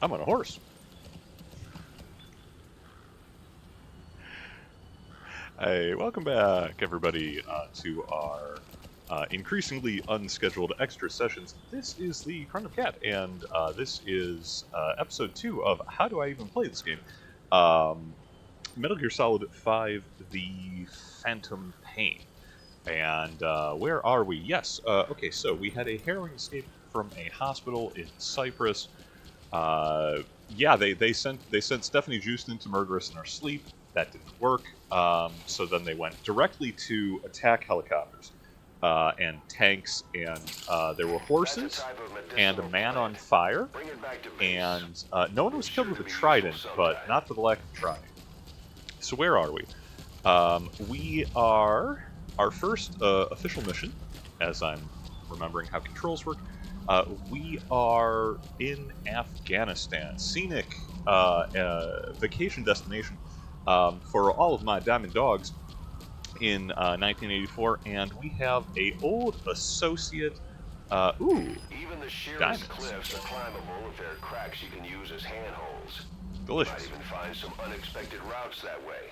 I'm on a horse. Hey, welcome back, everybody, to our increasingly unscheduled extra sessions. This is the Crown of Cat, and this is episode 2 of How Do I Even Play This Game? Metal Gear Solid 5, The Phantom Pain. And where are we? Yes, okay, so we had a harrowing escape from a hospital in Cyprus. Yeah, they sent Stephanie Houston to murder us in our sleep. That didn't work. So then they went directly to attack helicopters and tanks, and there were horses and a man on fire, and no one was killed with a trident, but not for the lack of trying. So where are we? We are our first official mission, as I'm remembering how controls work. We are in Afghanistan, scenic vacation destination for all of my diamond dogs in 1984, and we have a old associate. Even the sheerest diamonds. cliffs are climbable if there are cracks you can use as handholds. Delicious. You might even find some unexpected routes that way.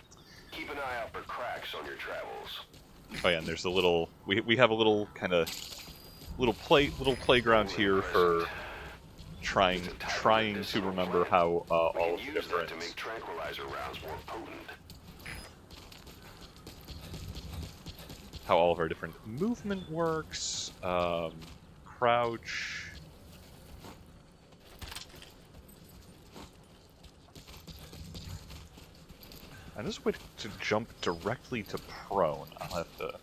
Keep an eye out for cracks on your travels. Oh yeah, and there's a little. We have a little kind of little playground here for trying to remember how all of the different. To make tranquilizer rounds more potent. How all of our different movement works. Crouch. And there's a way to jump directly to prone. I'll have to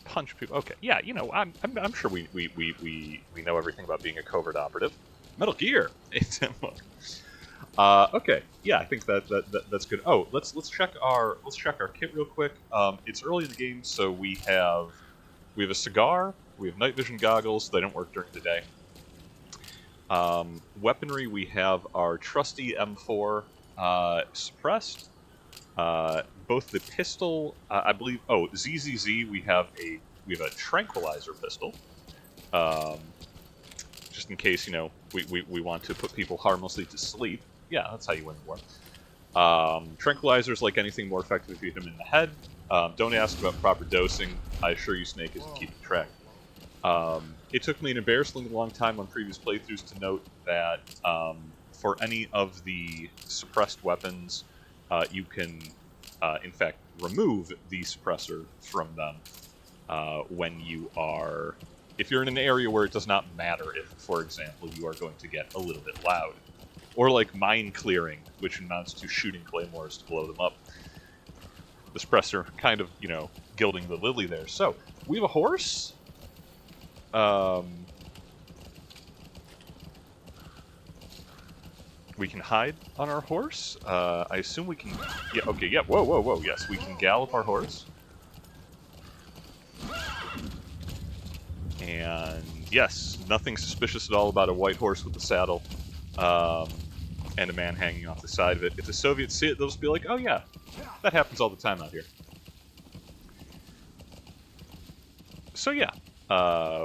punch people. Okay, yeah, you know, I'm sure we know everything about being a covert operative. Metal Gear. Okay, yeah, I think that's good. Oh, let's check our kit real quick. It's early in the game, so we have a cigar, we have night vision goggles. They don't work during the day. Weaponry, we have our trusty M4 suppressed. Both the pistol, I believe. Oh, ZZZ. We have a tranquilizer pistol. Just in case, you know, we want to put people harmlessly to sleep. Yeah, that's how you win the war. Tranquilizers, like anything, more effective if you hit them in the head. Don't ask about proper dosing. I assure you, Snake isn't keeping track. It took me an embarrassingly long time on previous playthroughs to note that for any of the suppressed weapons, you can, in fact, remove the suppressor from them when you are... If you're in an area where it does not matter if, for example, you are going to get a little bit loud. Or like mine clearing, which amounts to shooting claymores to blow them up. The suppressor kind of, you know, gilding the lily there. So, we have a horse. We can hide on our horse. I assume we can... Yeah, okay, yeah, whoa, yes, we can gallop our horse. And yes, nothing suspicious at all about a white horse with a saddle. And a man hanging off the side of it. If the Soviets see it, they'll just be like, oh yeah, that happens all the time out here. So yeah,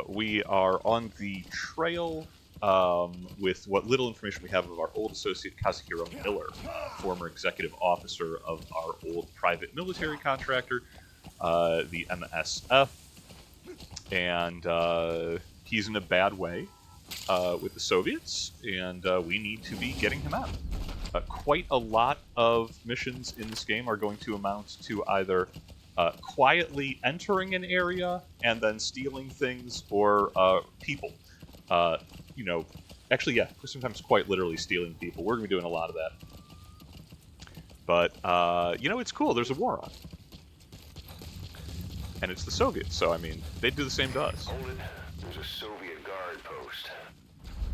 we are on the trail with what little information we have of our old associate Kazuhiro Miller, former executive officer of our old private military contractor, the MSF, and he's in a bad way with the Soviets, and we need to be getting him out. Quite a lot of missions in this game are going to amount to either quietly entering an area and then stealing things, or people. You know, actually, yeah, sometimes quite literally stealing people. We're going to be doing a lot of that. But, you know, it's cool. There's a war on. And it's the Soviets, so, I mean, they'd do the same to us. Hold it. There's a Soviet guard post.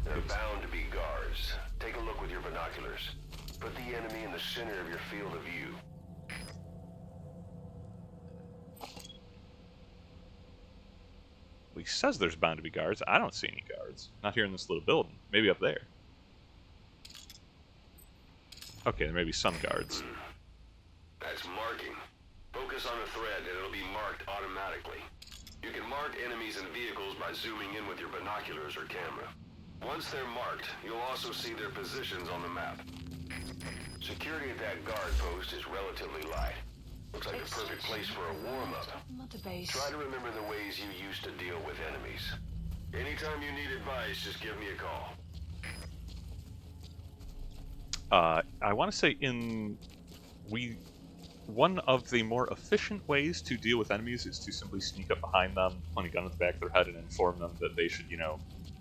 There are bound to be guards. Take a look with your binoculars. Put the enemy in the center of your field of view. Well, he says there's bound to be guards. I don't see any guards. Not here in this little building. Maybe up there. Okay, there may be some guards. That's marking. Focus on the thread and it'll be marked automatically. You can mark enemies and vehicles by zooming in with your binoculars or camera. Once they're marked, you'll also see their positions on the map. Security at that guard post is relatively light. Looks like the perfect place for a warm-up. Motherbase. Try to remember the ways you used to deal with enemies. Anytime you need advice, just give me a call. I want to say one of the more efficient ways to deal with enemies is to simply sneak up behind them, point a gun at the back of their head, and inform them that they should,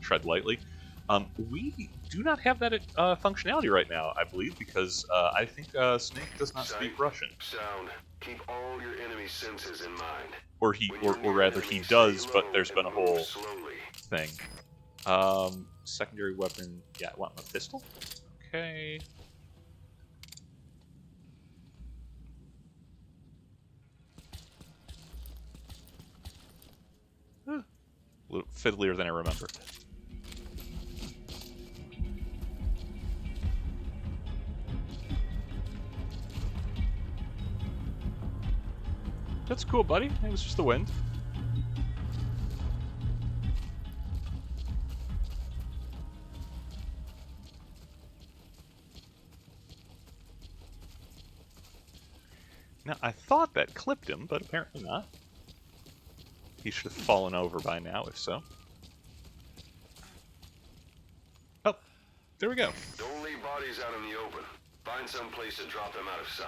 tread lightly. We do not have that functionality right now, I believe, because I think Snake does not speak Russian. Sound. Keep all your enemy senses in mind. Or rather he does, but there's been a whole thing. Secondary weapon, yeah, I want my pistol. Okay. A little fiddlier than I remembered. That's cool, buddy. It was just the wind. Now, I thought that clipped him, but apparently not. He should have fallen over by now, if so. Oh, there we go. Don't leave bodies out in the open. Find some place to drop them out of sight.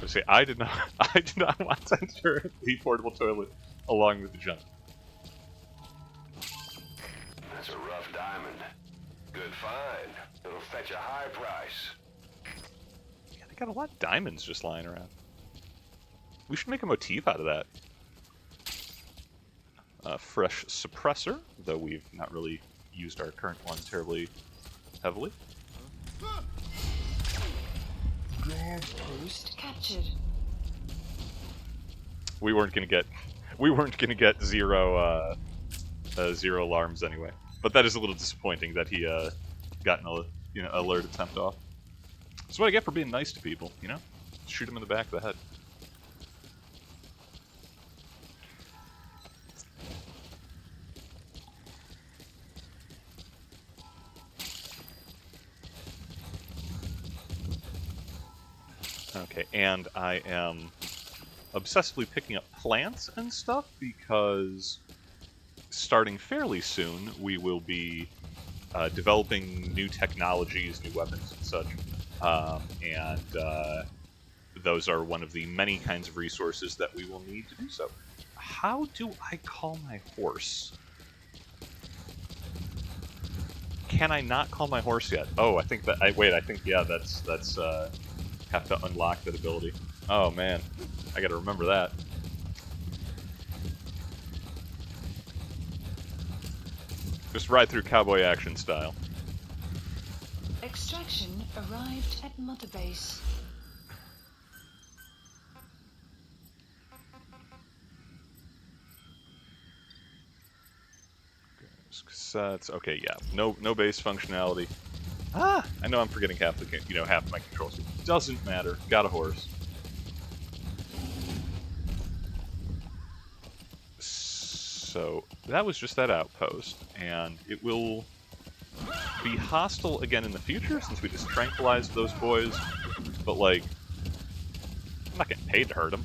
Say, I did not want to enter the portable toilet along with the jump. That's a rough diamond. Good find. It'll fetch a high price. Yeah, they got a lot of diamonds just lying around. We should make a motif out of that. Fresh suppressor, though we've not really used our current one terribly heavily. Post captured. We weren't gonna get zero alarms anyway. But that is a little disappointing that he got an alert attempt off. That's what I get for being nice to people, Shoot him in the back of the head. Okay, and I am obsessively picking up plants and stuff because starting fairly soon we will be developing new technologies, new weapons and such, and those are one of the many kinds of resources that we will need to do so. How do I call my horse? Can I not call my horse yet? Oh, I think that yeah, that's have to unlock that ability. Oh man, I gotta remember that. Just ride through cowboy action style. Extraction arrived at Motherbase. Cassettes. Okay, yeah. No base functionality. Ah, I know I'm forgetting half my controls. Doesn't matter. Got a horse. So that was just that outpost, and it will be hostile again in the future since we just tranquilized those boys. But like, I'm not getting paid to hurt them.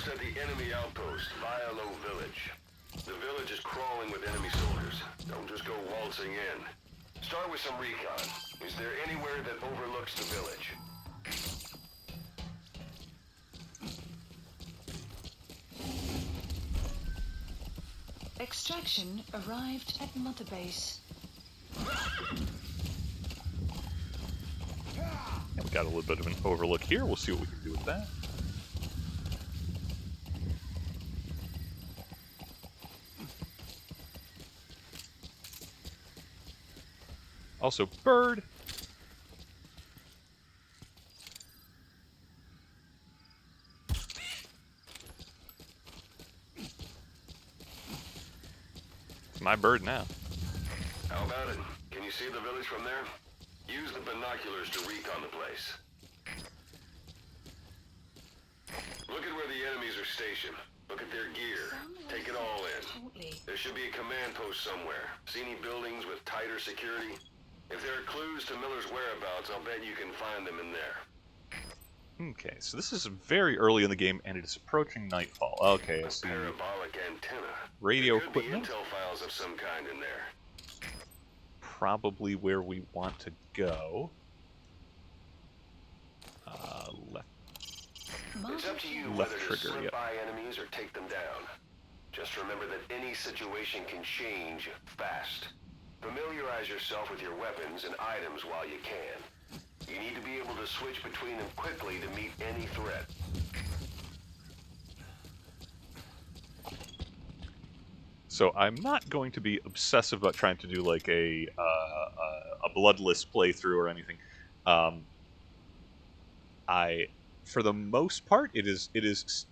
At the enemy outpost, Vialo Village. The village is crawling with enemy soldiers. Don't just go waltzing in. Start with some recon. Is there anywhere that overlooks the village? Extraction arrived at Motherbase. Yeah, we got a little bit of an overlook here. We'll see what we can do with that. Also, bird. my bird now. How about it? Can you see the village from there? Use the binoculars to recon the place. Look at where the enemies are stationed. Look at their gear. Take it all in. There should be a command post somewhere. See any buildings with tighter security? If there are clues to Miller's whereabouts, I'll bet you can find them in there. Okay, so this is very early in the game, and it is approaching nightfall. Okay, I see. Parabolic antenna. Radio There could equipment. be intel files of some kind in there. Probably where we want to go. Left. It's up to you Left whether to trigger, slip yep. by enemies or take them down. Just remember that any situation can change fast. Familiarize yourself with your weapons and items while you can. You need to be able to switch between them quickly to meet any threat. So I'm not going to be obsessive about trying to do like a bloodless playthrough or anything. For the most part, it is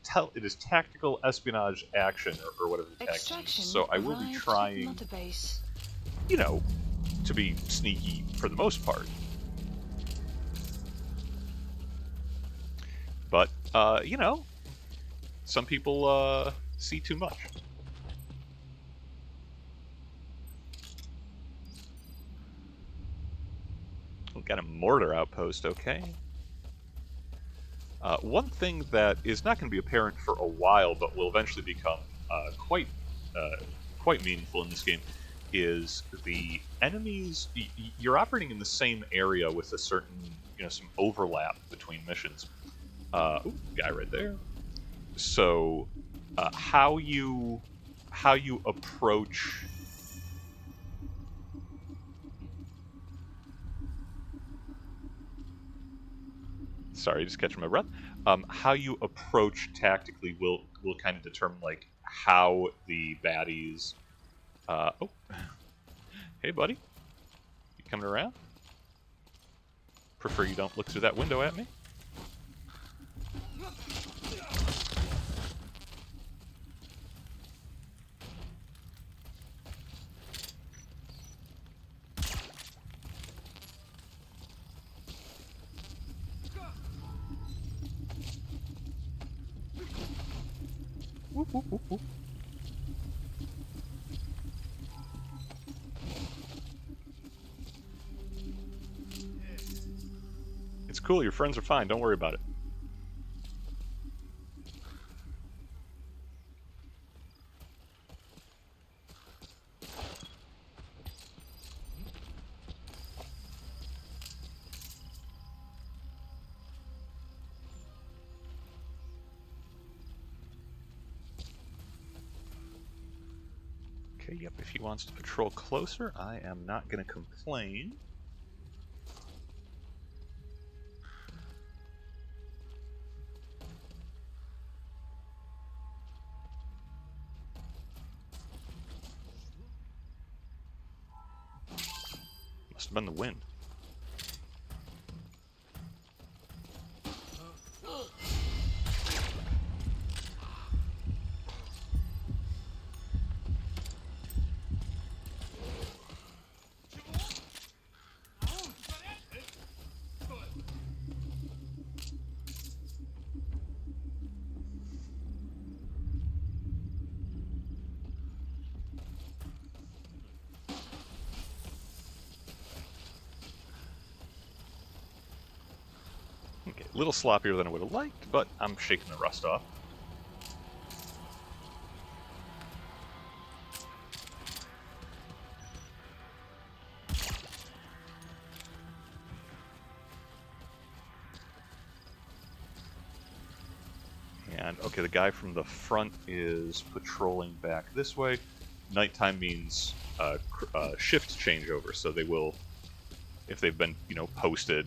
tactical espionage action or whatever the tag is. So I will be trying, you know, to be sneaky for the most part. But you know, some people see too much. We've got a mortar outpost, okay. One thing that is not going to be apparent for a while, but will eventually become quite meaningful in this game, is the enemies. You're operating in the same area with a certain, some overlap between missions. Ooh, guy right there. So, how you approach. Sorry, just catching my breath. How you approach tactically will kind of determine like how the baddies. Oh, hey buddy, you coming around? Prefer you don't look through that window at me. It's cool, your friends are fine, don't worry about it. Okay, yep, if he wants to patrol closer, I am not going to complain. Must have been the wind. Okay, a little sloppier than I would have liked, but I'm shaking the rust off. And, okay, the guy from the front is patrolling back this way. Nighttime means shift changeover, so they will, if they've been, posted.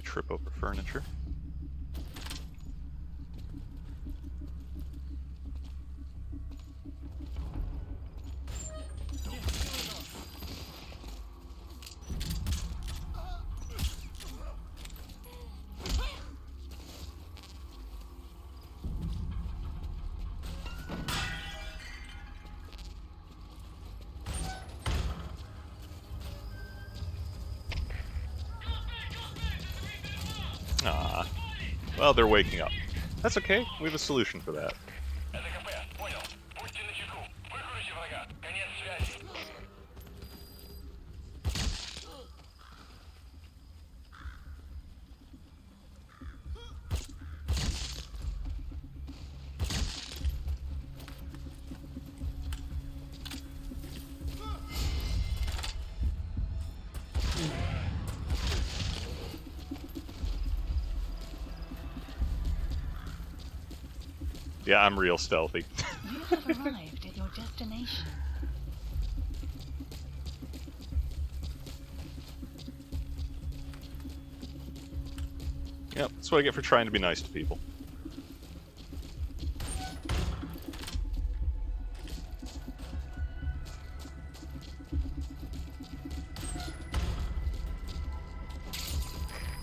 accidentally trip over furniture. Ah, well, they're waking up. That's okay, we have a solution for that. Yeah, I'm real stealthy. You have arrived at your destination. Yep, that's what I get for trying to be nice to people.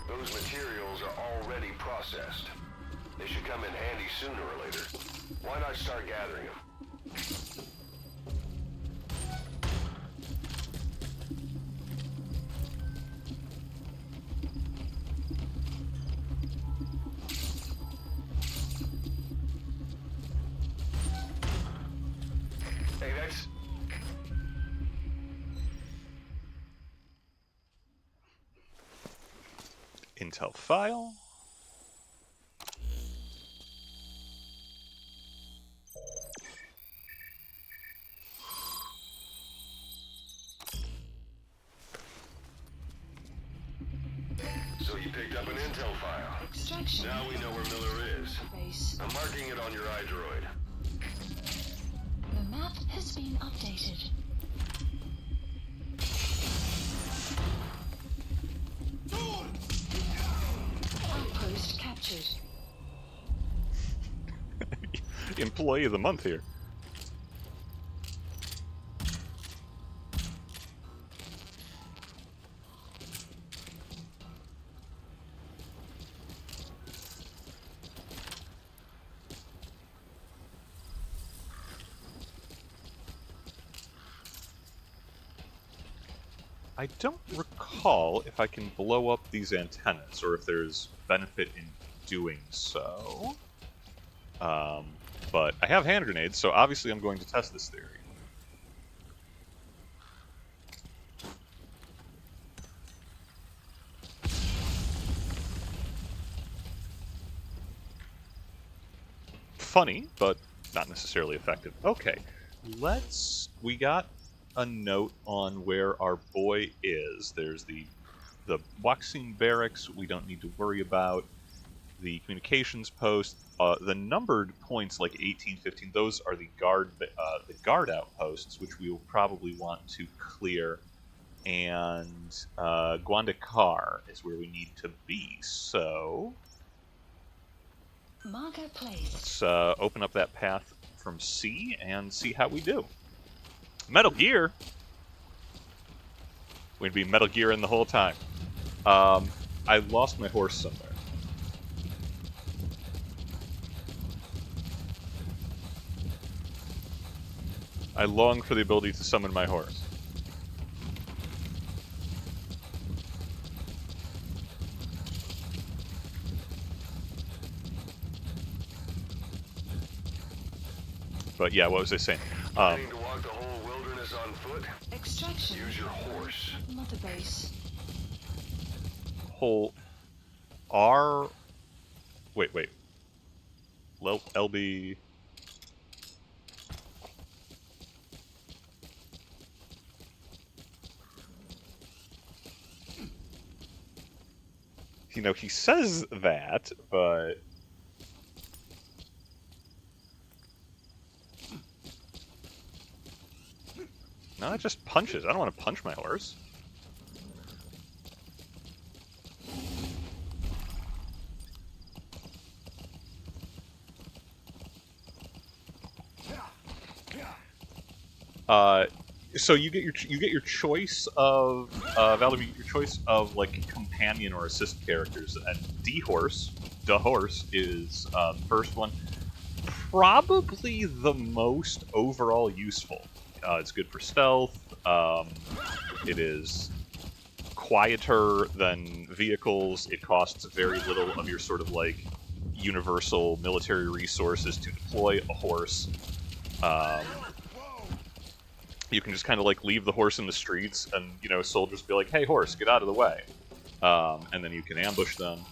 Those materials are already processed. They should come in handy sooner or later. Why not start gathering them? Hey, that's... Intel file. So you picked up an intel file. Extraction. Now we know where Miller is. Base. I'm marking it on your iDroid. The map has been updated. Outpost captured. Employee of the month here. I don't recall if I can blow up these antennas, or if there's benefit in doing so. But I have hand grenades, so obviously I'm going to test this theory. Funny, but not necessarily effective. Okay, we got a note on where our boy is. There's the Waxing Barracks we don't need to worry about. The communications post, the numbered points like 18, 15, those are the guard outposts, which we will probably want to clear. And Guandakar is where we need to be. So Marker placed. let's open up that path from C and see how we do. Metal Gear. We'd be Metal Gear in the whole time. I lost my horse somewhere. I long for the ability to summon my horse. But yeah, what was I saying? Planning to walk the whole wilderness on foot? Extraction. Use your horse. Motherbase. Whole R. Wait. LB. You know, he says that, but no, it just punches. I don't want to punch my horse. So you get your choice of Valdemar, you get your choice of like companion or assist characters, and the horse is the first one, probably the most overall useful. It's good for stealth. It is quieter than vehicles. It costs very little of your sort of like universal military resources to deploy a horse. You can just kind of like leave the horse in the streets, and you know, soldiers be like, "Hey, horse, get out of the way," and then you can ambush them.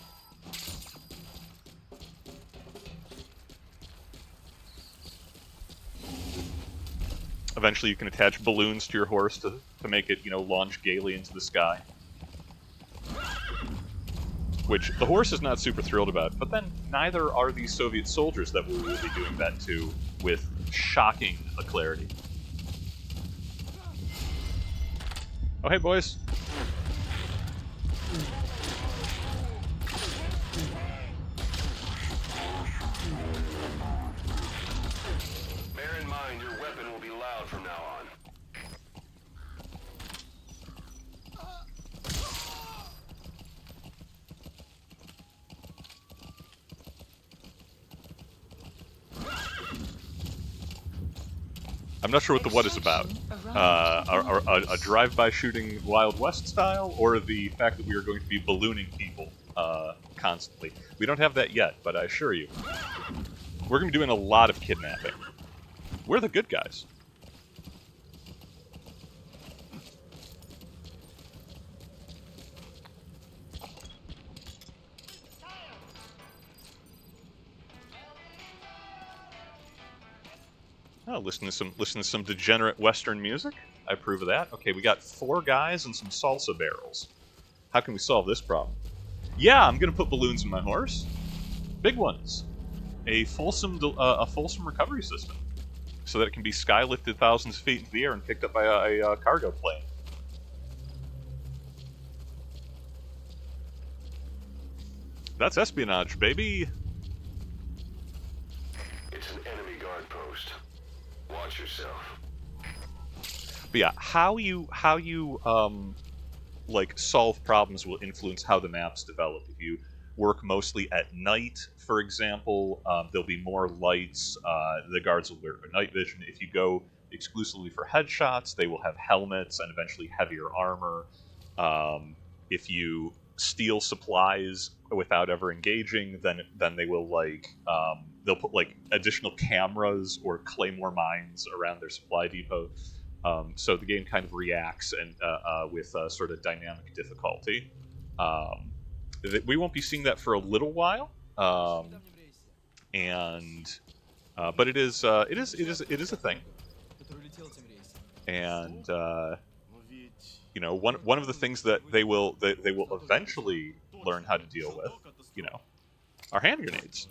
Eventually, you can attach balloons to your horse to make it, you know, launch gaily into the sky. Which the horse is not super thrilled about, but then neither are these Soviet soldiers that we will be doing that to with shocking clarity. Oh, hey, boys. Bear in mind, your weapon will be loud from now on. I'm not sure what the what is about. A drive-by shooting Wild West style, or the fact that we are going to be ballooning people constantly. We don't have that yet, but I assure you, we're going to be doing a lot of kidnapping. We're the good guys. Oh, listen to some degenerate Western music. I approve of that. Okay, we got 4 guys and some salsa barrels. How can we solve this problem? Yeah, I'm gonna put balloons in my horse. Big ones. A fulsome recovery system, so that it can be skylifted thousands of feet into the air and picked up by a cargo plane. That's espionage, baby. It's an enemy guard post. Watch yourself. But yeah, how you like solve problems will influence how the maps develop. If you work mostly at night, for example, there'll be more lights. The guards will wear night vision. If you go exclusively for headshots, they will have helmets and eventually heavier armor. If you steal supplies without ever engaging, then they will like they'll put like additional cameras or claymore mines around their supply depot. So the game kind of reacts and with sort of dynamic difficulty. We won't be seeing that for a little while, but it is a thing. And you know, one of the things that they will eventually learn how to deal with, you know, are hand grenades.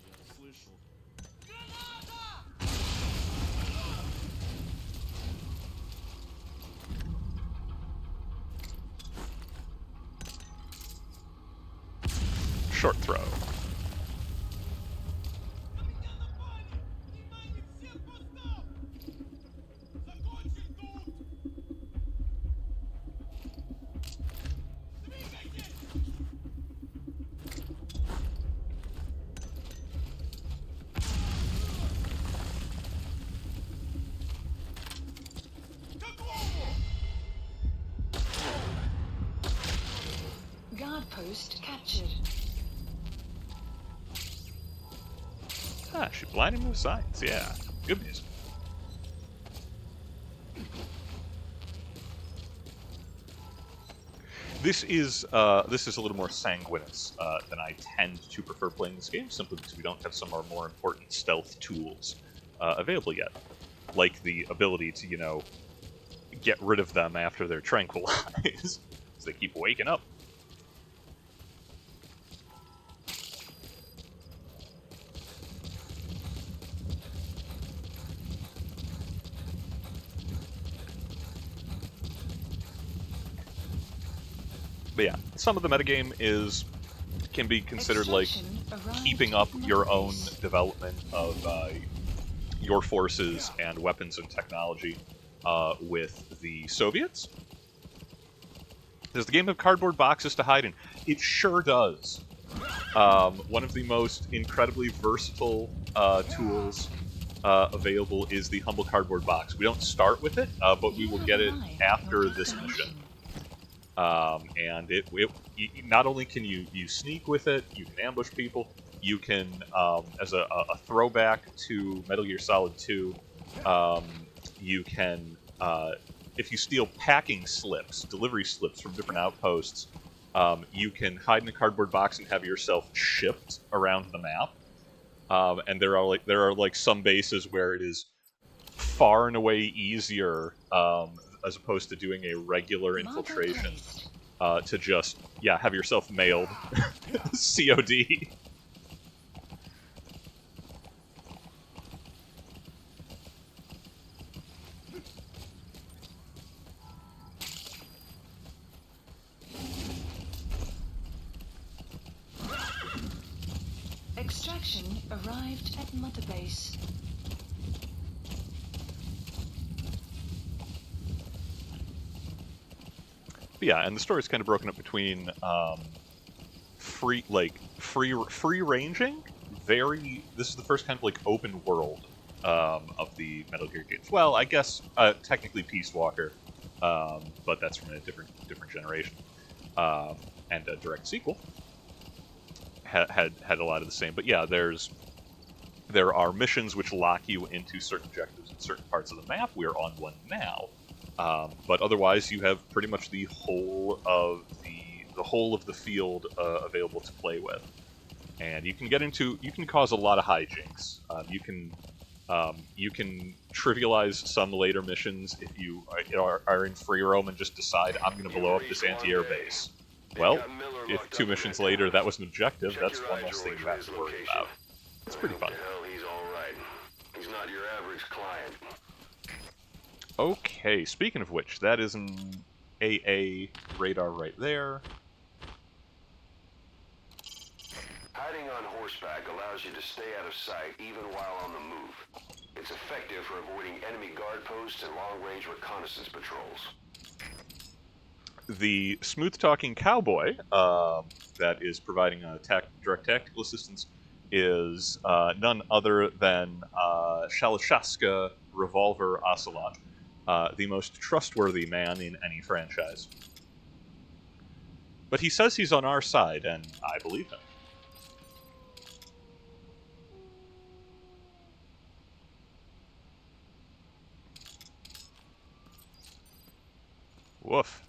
Short throw. Guard post captured. Ah, she blinded me with science. Yeah, good music. This is a little more sanguinous than I tend to prefer playing this game, simply because we don't have some of our more important stealth tools available yet, like the ability to, you know, get rid of them after they're tranquilized, so they keep waking up. But yeah, some of the metagame can be considered like keeping up your own development of your forces and weapons and technology. with the Soviets. Does the game have cardboard boxes to hide in? It sure does. One of the most incredibly versatile tools available is the Humble Cardboard Box. We don't start with it, but we will get it after this mission. And not only can you sneak with it, you can ambush people, you can, as a throwback to Metal Gear Solid 2, you can, if you steal packing slips, delivery slips from different outposts, you can hide in a cardboard box and have yourself shipped around the map. And there are like some bases where it is far and away easier, as opposed to doing a regular infiltration, to just have yourself mailed COD. Extraction arrived at Motherbase. But yeah, and the story's kind of broken up between free ranging. This is the first kind of like open world of the Metal Gear games. Well, I guess technically Peace Walker, but that's from a different generation, and a direct sequel. Had a lot of the same, but yeah, there are missions which lock you into certain objectives in certain parts of the map. We are on one now, but otherwise you have pretty much the whole of the field available to play with, and you can cause a lot of hijinks. You can trivialize some later missions if you are in free roam and just decide I'm going to blow up this anti-air base. Well, if 2 missions later that was an objective, that's one less thing you have to worry about. It's pretty fun. Hell, he's all right. He's not your average client. Okay, speaking of which, that is an AA radar right there. Hiding on horseback allows you to stay out of sight even while on the move. It's effective for avoiding enemy guard posts and long-range reconnaissance patrols. The smooth-talking cowboy that is providing direct tactical assistance is none other than Shalashaska Revolver Ocelot, the most trustworthy man in any franchise. But he says he's on our side, and I believe him. Woof.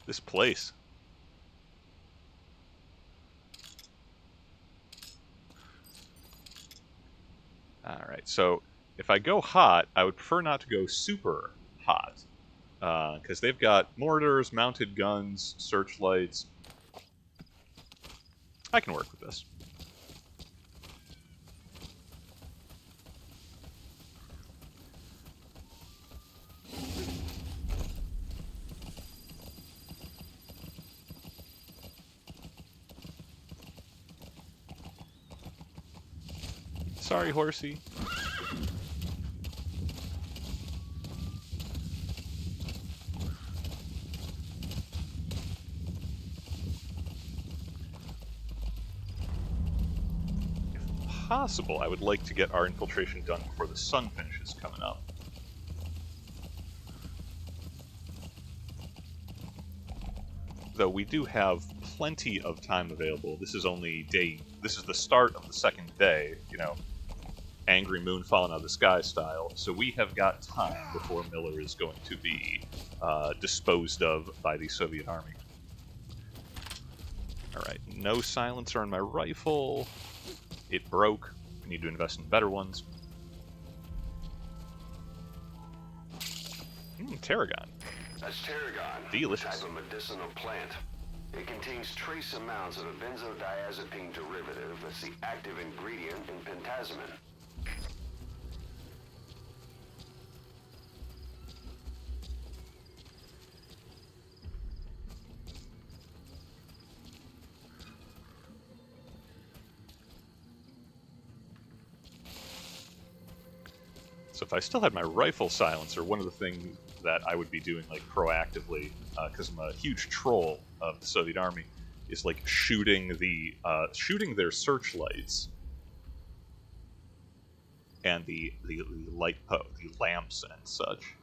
This place. Alright, so if I go hot, I would prefer not to go super hot. Because they've got mortars, mounted guns, searchlights. I can work with this. Sorry, horsey. If possible, I would like to get our infiltration done before the sun finishes coming up. Though we do have plenty of time available. This is the start of the second day, you know, Angry Moon falling out of the sky style, so we have got time before Miller is going to be disposed of by the Soviet army. Alright, no silencer on my rifle. It broke. We need to invest in better ones. Tarragon. That's tarragon, Delicious. type of medicinal plant. It contains trace amounts of a benzodiazepine derivative that's the active ingredient in pentazemin. So if I still had my rifle silencer, one of the things that I would be doing like proactively, because I'm a huge troll of the Soviet Army, is like shooting their searchlights and the lamps and such.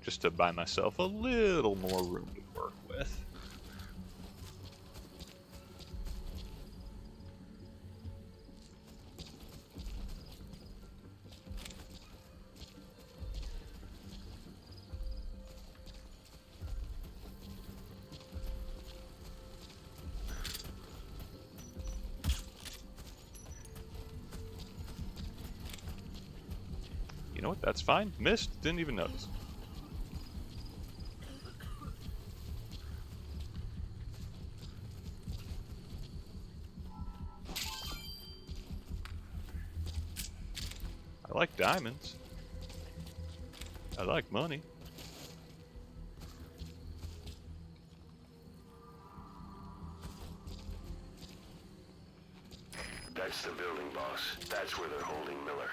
Just to buy myself a little more room to work with. You know what? That's fine. Missed. Didn't even notice. I like diamonds. I like money. That's the building, boss. That's where they're holding Miller.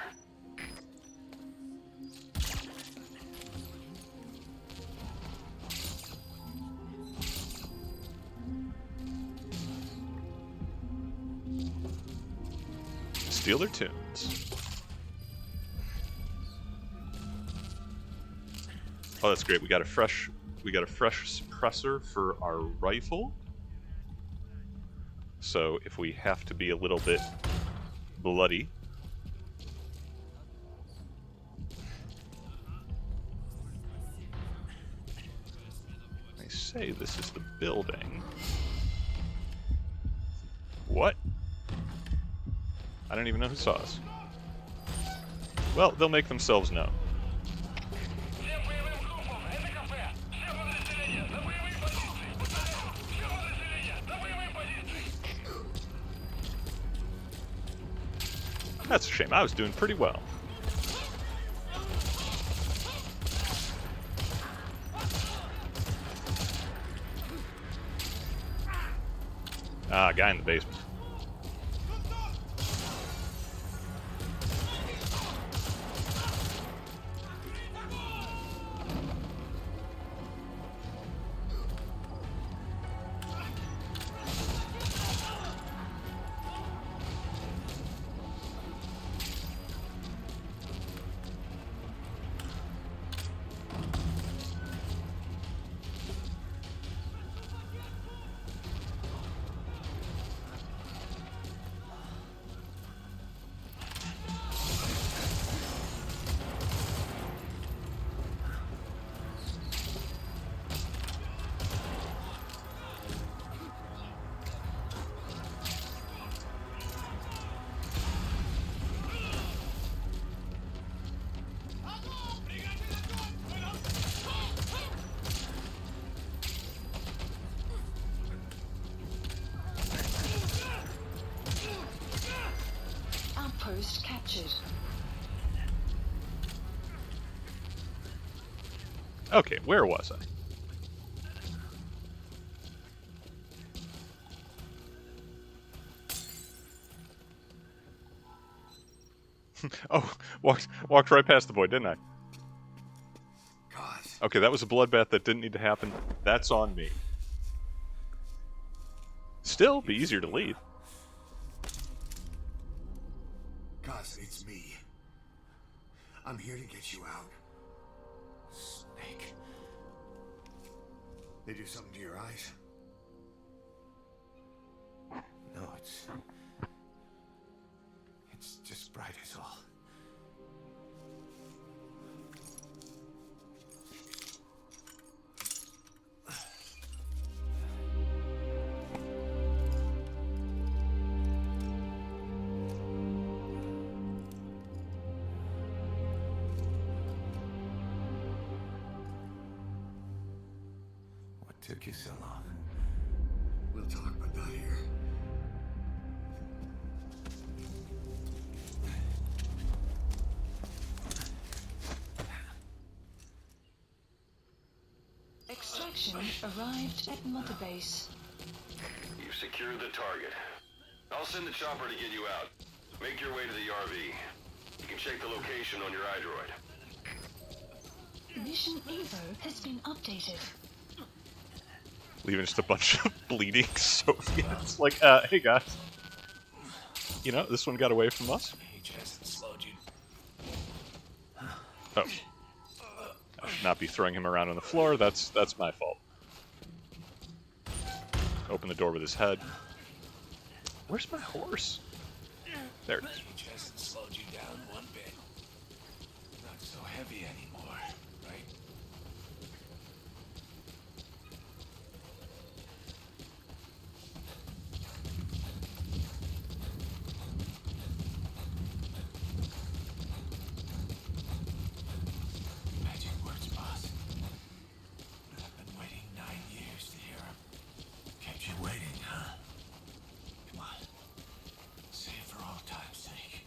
Steal their tunes. Oh, that's great. We got a fresh suppressor for our rifle. So if we have to be a little bit bloody, they say this is the building. What? I don't even know who saw us. Well, they'll make themselves known. That's a shame. I was doing pretty well. Ah, guy in the basement. Outpost captured. Okay, where was I? Oh, walked right past the boy, didn't I? God. Okay, that was a bloodbath that didn't need to happen. That's on me. Still, be easier to lead. Cos, it's me. I'm here to get you out. Snake. They do something to your eyes? No, it's just bright as all. What took you so long? We'll talk, but not here. Extraction arrived at Motherbase. You've secured the target. I'll send the chopper to get you out. Make your way to the RV. You can check the location on your iDroid. Mission info has been updated. Leaving just a bunch of bleeding Soviets. Like, hey guys. You know, this one got away from us. Oh. I should not be throwing him around on the floor. That's my fault. Open the door with his head. Where's my horse? There it is. Age hasn't slowed you down one bit. Not so heavy anymore, right? Magic words, boss. I've been waiting 9 years to hear them. Kept you waiting, huh? Come on. Say it for all time's sake.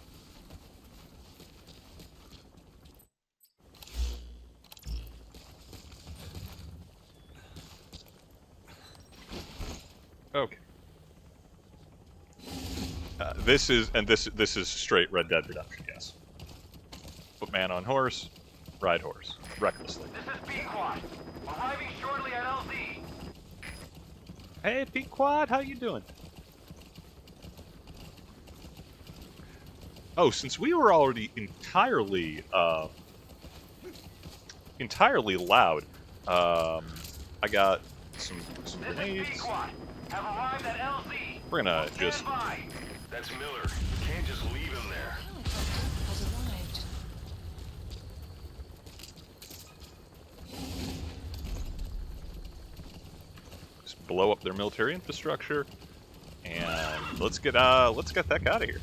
Okay. This is straight Red Dead Redemption, yes. Put man on horse, ride horse, recklessly. This is Pequod. Arriving shortly at LZ. Hey, Pequod, how you doing? Oh, since we were already entirely loud, I got some This is grenades. Pequod. Have arrived at LZ. We're gonna Stand just by. That's Miller. You can't just leave him there. Helicopter has arrived. blow up their military infrastructure, and let's get that guy out of here.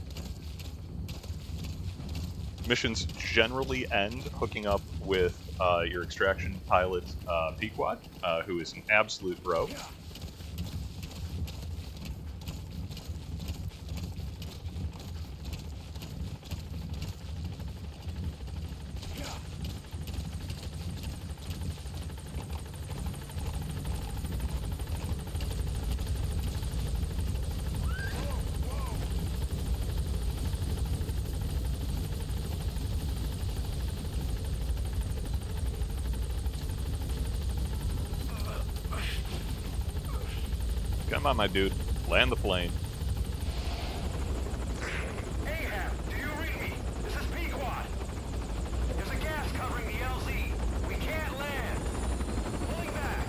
Missions generally end hooking up with your extraction pilot, Pequod, who is an absolute bro. Come on, my dude. Land the plane. Ahab, do you read me? This is Pequod. There's a gas covering the LZ. We can't land. Pulling back.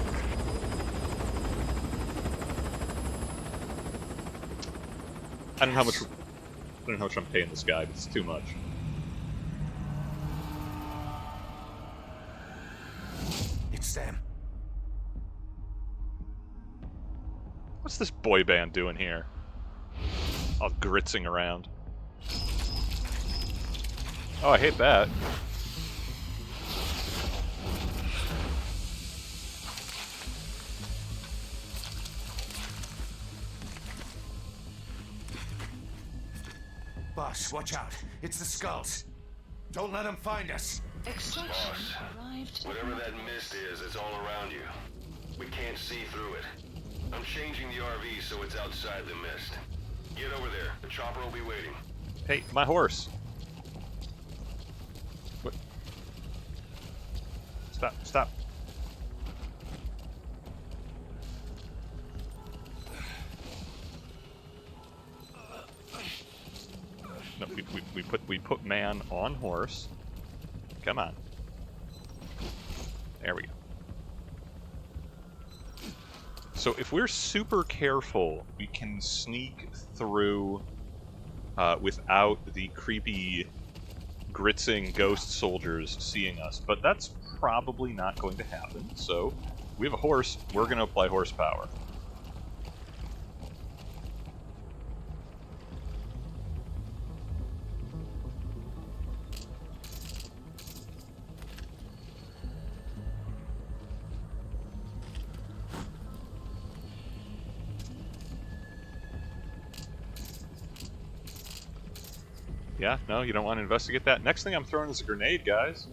I don't know how much I'm paying this guy, but it's too much. It's them. What's this boy band doing here? All gritzing around. Oh, I hate that. Boss, watch out. It's the skulls. Don't let them find us. Extraction Boss, arrived. whatever that mist is, it's all around you. We can't see through it. I'm changing the RV so it's outside the mist. Get over there. The chopper will be waiting. Hey, my horse. What? Stop, stop. No, we put man on horse. Come on. There we go. So if we're super careful, we can sneak through without the creepy, gritzing ghost soldiers seeing us. But that's probably not going to happen. So we have a horse. We're going to apply horsepower. Yeah, no, you don't want to investigate that. Next thing I'm throwing is a grenade, guys.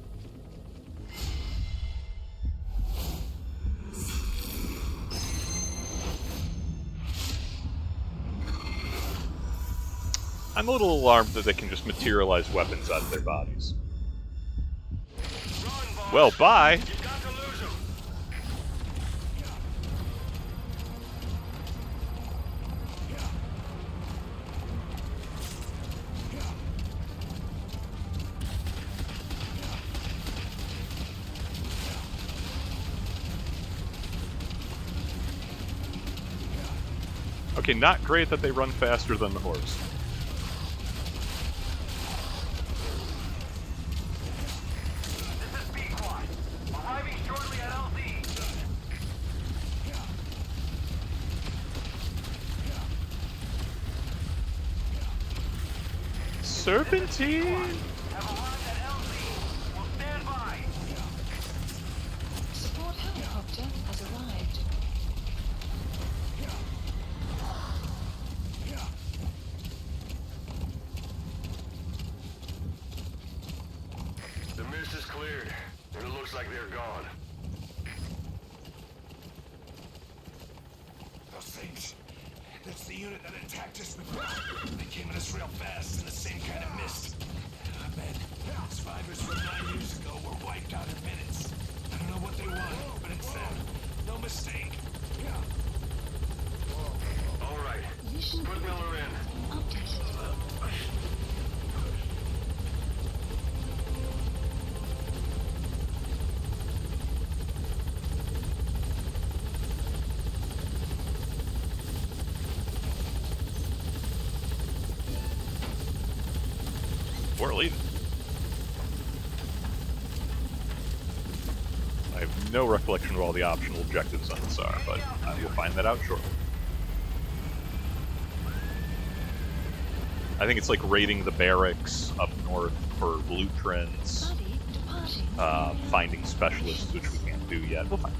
I'm a little alarmed that they can just materialize weapons out of their bodies. Run, boss. Well, bye! You got to lose him. Okay, not great that they run faster than the horse. This is Pequod. Arriving shortly at LZ. Serpentine! Have arrived at LZ. Will stand by. Support helicopter has arrived. The mist is cleared, and it looks like they're gone. Those things. That's the unit that attacked us before. They came at us real fast in the same kind of mist. I bet survivors from 9 years ago were wiped out in minutes. I don't know what they want, but it's them. No mistake. All right, Mission put Miller in. updated. We're leaving. I have no recollection of all the optional objectives on this are, but I will find that out shortly. I think it's like raiding the barracks up north for blueprints, Buddy departing. finding specialists, which we can't do yet. We'll find.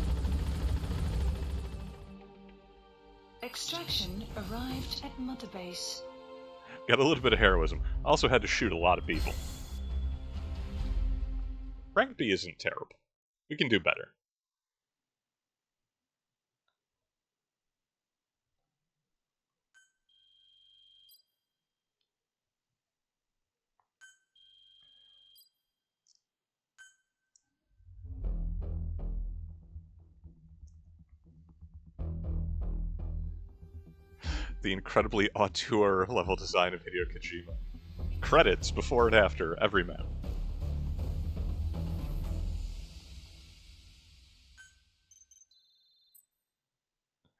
Extraction arrived at Motherbase. Got a little bit of heroism. Also had to shoot a lot of people. Rank B isn't terrible. We can do better. The incredibly auteur level design of Hideo Kojima. Credits before and after every map.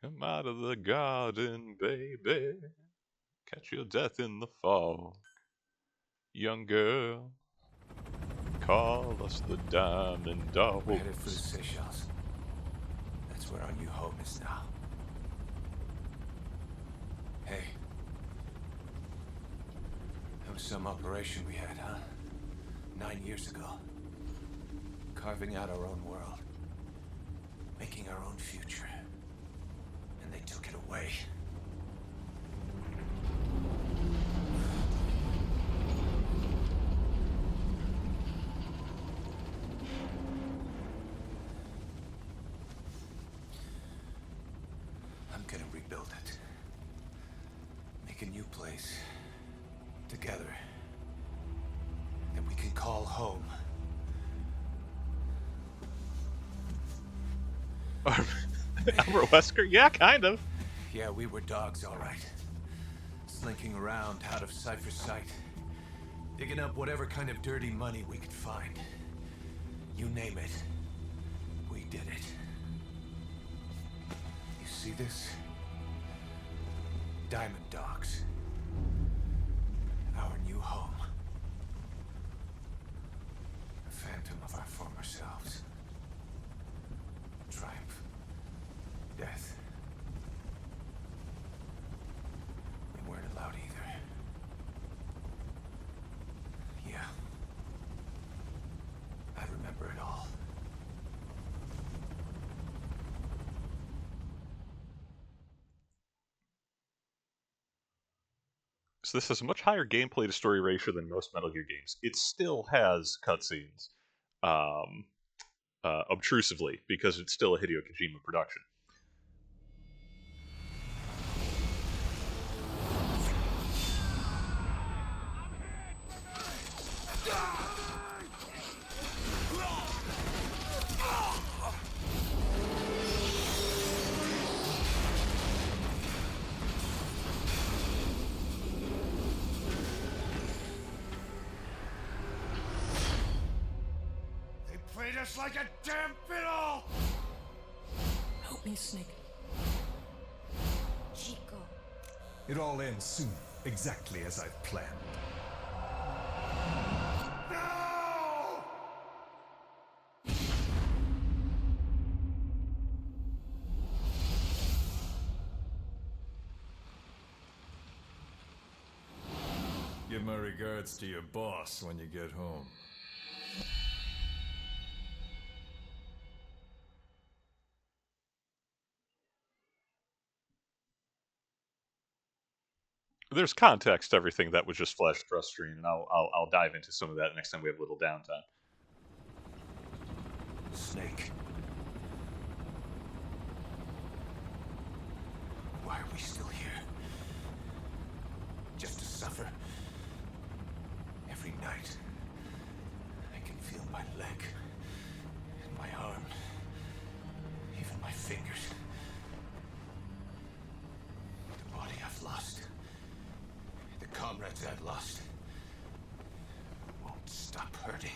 Come out of the garden, baby. Catch your death in the fall. Young girl, call us the Diamond Dogs. We're headed for the Seychelles. That's where our new home is now. Hey. That was some operation we had, huh? 9 years ago. Carving out our own world. Making our own future. And they took it away. I'm gonna rebuild it. Make a new place. Together. That we can call home. Albert Wesker? Yeah, kind of. Yeah, we were dogs, all right. Slinking around out of Cypher's sight. Digging up whatever kind of dirty money we could find. You name it. We did it. You see this? Diamond Dogs. Our new home. A phantom of our former selves. Triumph. Death. We weren't allowed either. Yeah. I remember it all. So this has a much higher gameplay to story ratio than most Metal Gear games. It still has cutscenes, obtrusively, because it's still a Hideo Kojima production. They played us like a damn fiddle! Help me, Snake. Chico. It all ends soon, exactly as I've planned. No! Give my regards to your boss when you get home. There's context to everything that was just flashed across screen, and I'll dive into some of that next time we have a little downtime. Snake. Why are we still here? Just to suffer? Every night, I can feel my leg, and my arm, even my fingers. The body I've lost, the comrades I've lost, won't stop hurting.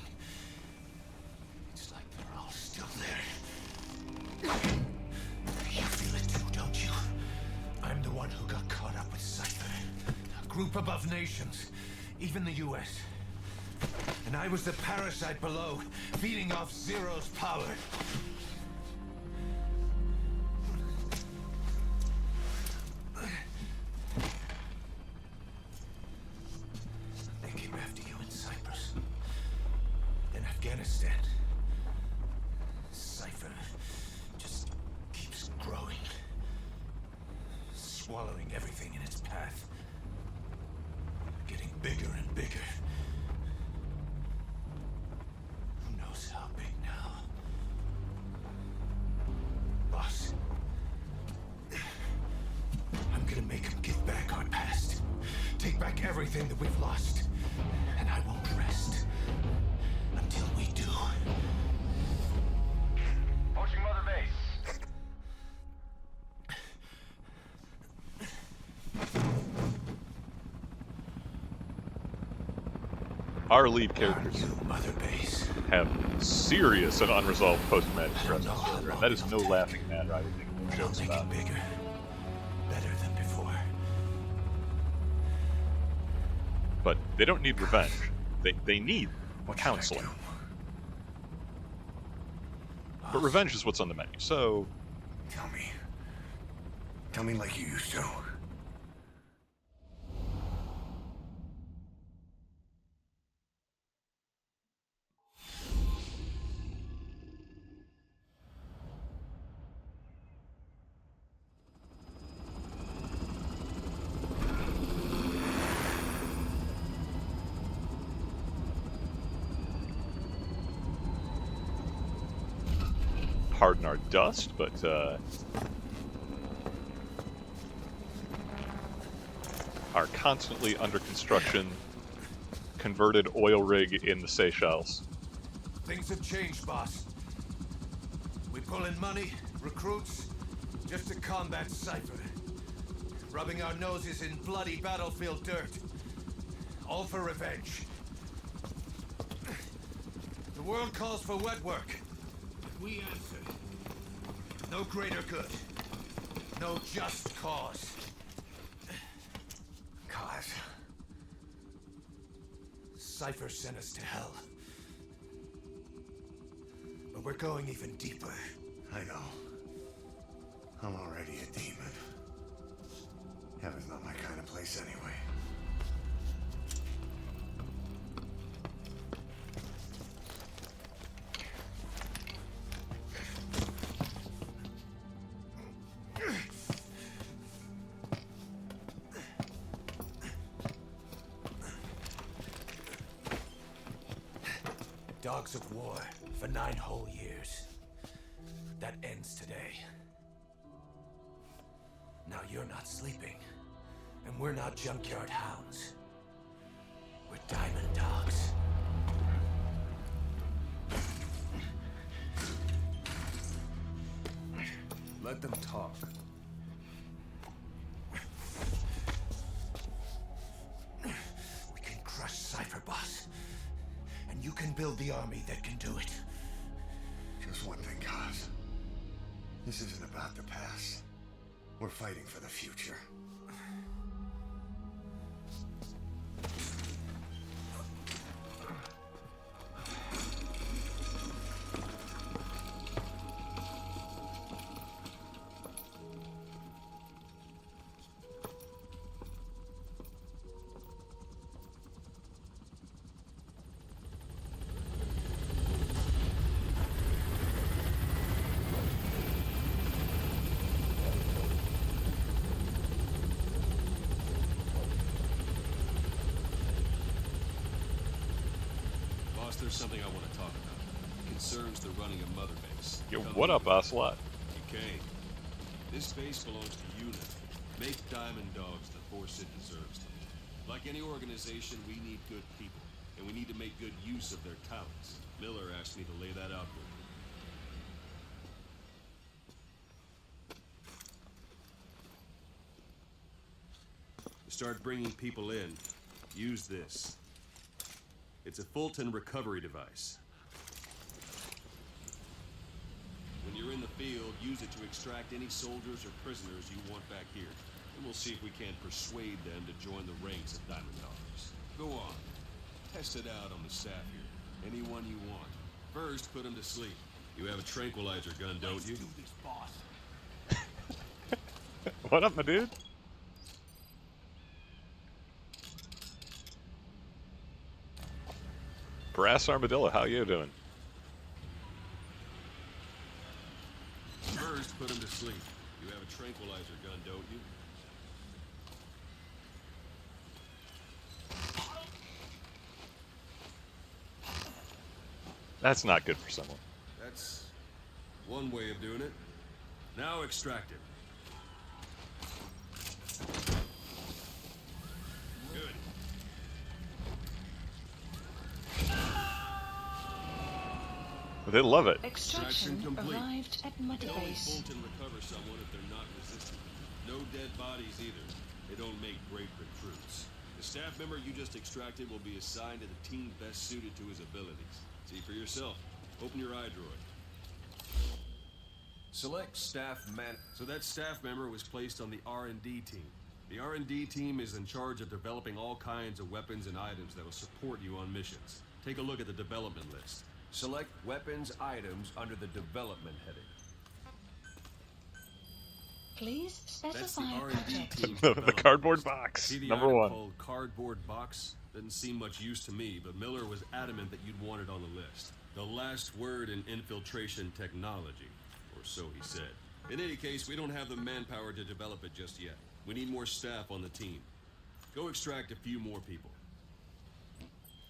It's like they're all still there. You feel it too, don't you? I'm the one who got caught up with Cypher. A group above nations, even the US. And I was the parasite below, feeding off Zero's power. They came after you in Cyprus. Then Afghanistan. Cypher just keeps growing. Swallowing everything in its path. Getting bigger and bigger. Who knows how big now? Boss. I'm gonna make him give back our past. Take back everything that we've lost. And I won't rest until we do. Approaching Motherbase. Our lead characters You, Motherbase. have serious and unresolved post-traumatic stress know how disorder, and long that is it'll no take. laughing matter, I would think, But I'll jokes make about. it bigger. Better than before. But they don't need revenge. They need What should I counseling. do? But revenge is what's on the menu, so Tell me. Tell me like you used to. pardon our dust, but our constantly under construction converted oil rig in the Seychelles. Things have changed, boss. We pull in money, recruits, just to combat Cypher. Rubbing our noses in bloody battlefield dirt. All for revenge. The world calls for wet work. We answer. No greater good. No just cause. Cause. Cypher sent us to hell. But we're going even deeper. I know. I'm already a demon. Heaven's not my kind of place anyway. Dogs of war for 9 whole years. That ends today. Now you're not sleeping, and we're not junkyard hounds. We're diamond dogs. Let them talk. We can crush Cypher, boss. And you can build the army that can do it. Just one thing, Kaz. This isn't about the past. We're fighting for the future. There's something I want to talk about. It concerns the running of Motherbase. Yo, what up, Ocelot? Okay. This base belongs to UNIT. Make Diamond Dogs the force it deserves. Like any organization, we need good people, and we need to make good use of their talents. Miller asked me to lay that out for you. To start bringing people in, use this. It's a Fulton recovery device. When you're in the field, use it to extract any soldiers or prisoners you want back here. And we'll see if we can't persuade them to join the ranks of Diamond Dogs. Go on. Test it out on the staff here. Anyone you want. First, put them to sleep. You have a tranquilizer gun, don't you? Let's do this, boss. What up, my dude? Brass Armadillo, how you doing? First, put them to sleep. You have a tranquilizer gun, don't you? That's not good for someone. That's one way of doing it. Now extract it. Good. They love it. Extraction complete. arrived at It only Motherbase. Fulton recover someone if they're not resistant. No dead bodies either. They don't make great recruits. The staff member you just extracted will be assigned to the team best suited to his abilities. See for yourself. Open your iDroid. Select staff man. So that staff member was placed on the R&D team. The R&D team is in charge of developing all kinds of weapons and items that will support you on missions. Take a look at the development list. Select weapons items under the development heading. Please That's the specify R&D project. team's The development cardboard list. box, See the number item one. called cardboard box? Doesn't seem much use to me, but Miller was adamant that you'd want it on the list. The last word in infiltration technology, or so he said. In any case, we don't have the manpower to develop it just yet. We need more staff on the team. Go extract a few more people.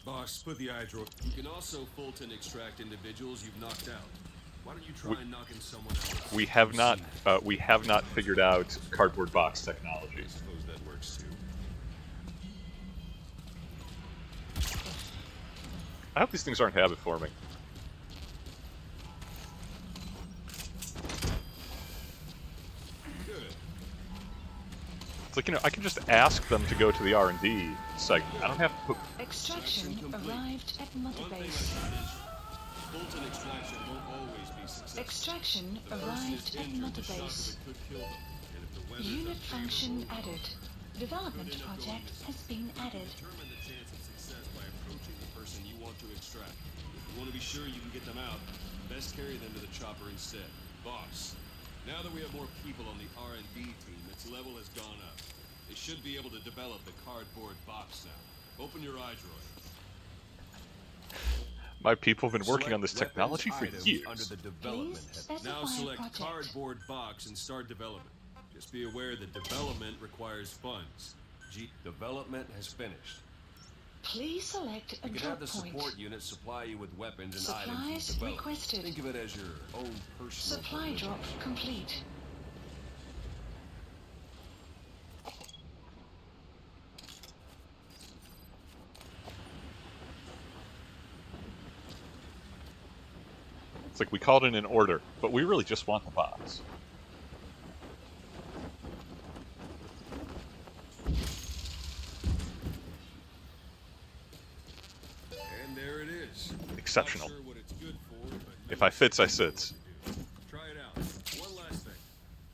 Boss, put the iDroid. You can also Fulton extract individuals you've knocked out. Why don't you try knocking someone out? We have not figured out cardboard box technology. I suppose that works too. I hope these things aren't habit forming. Good. It's like, you know, I can just ask them to go to the R&D segment. I don't have to put... Extraction arrived at One thing I Motherbase. can mention, Fulton extraction won't always be successful. Extraction If the person arrived is at injured, the shock of Motherbase. it could kill them. And if the weather's Unit function unfavorable, added. Development project has been added. determine the chance of success by approaching the person you want to extract. If you want to be sure you can get them out, best carry them to the chopper instead. Boss, now that we have more people on the R&D team, its level has gone up. They should be able to develop the cardboard box now. Open your iDroid. My people have been working on this Select technology for weapons years. items Under the development Please head. Now specify select project. cardboard box and start development. Just be aware that development requires funds. Development has finished. Please select a You can have drop the point. support unit supply you with weapons and items Supplies you've developed. requested. Think of it as your own personal Supply perimeter. drop complete. It's like we called in an order, but we really just want the box. exceptional. Not sure what it's good for, but If I fits, I sits. try it out. One last thing.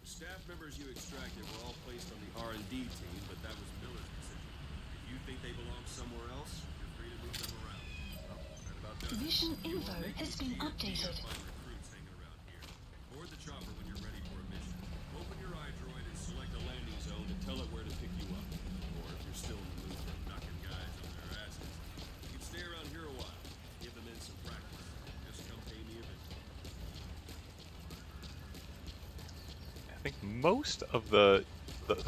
The staff members you extracted were all placed on the R&D team, but that was Miller's decision. If you think they belong somewhere else, you're free to move them around. Right about done. Mission You info won't make has it been easier updated. to find recruits hanging around here. Board the chopper when you're ready for a mission. Open your iDroid and select a landing zone and tell it where to pick you up. Or if you're still in the mood for knocking guys on their asses, you can stay around here a while. Give them in some practice. Just come pay me a visit. I think most of the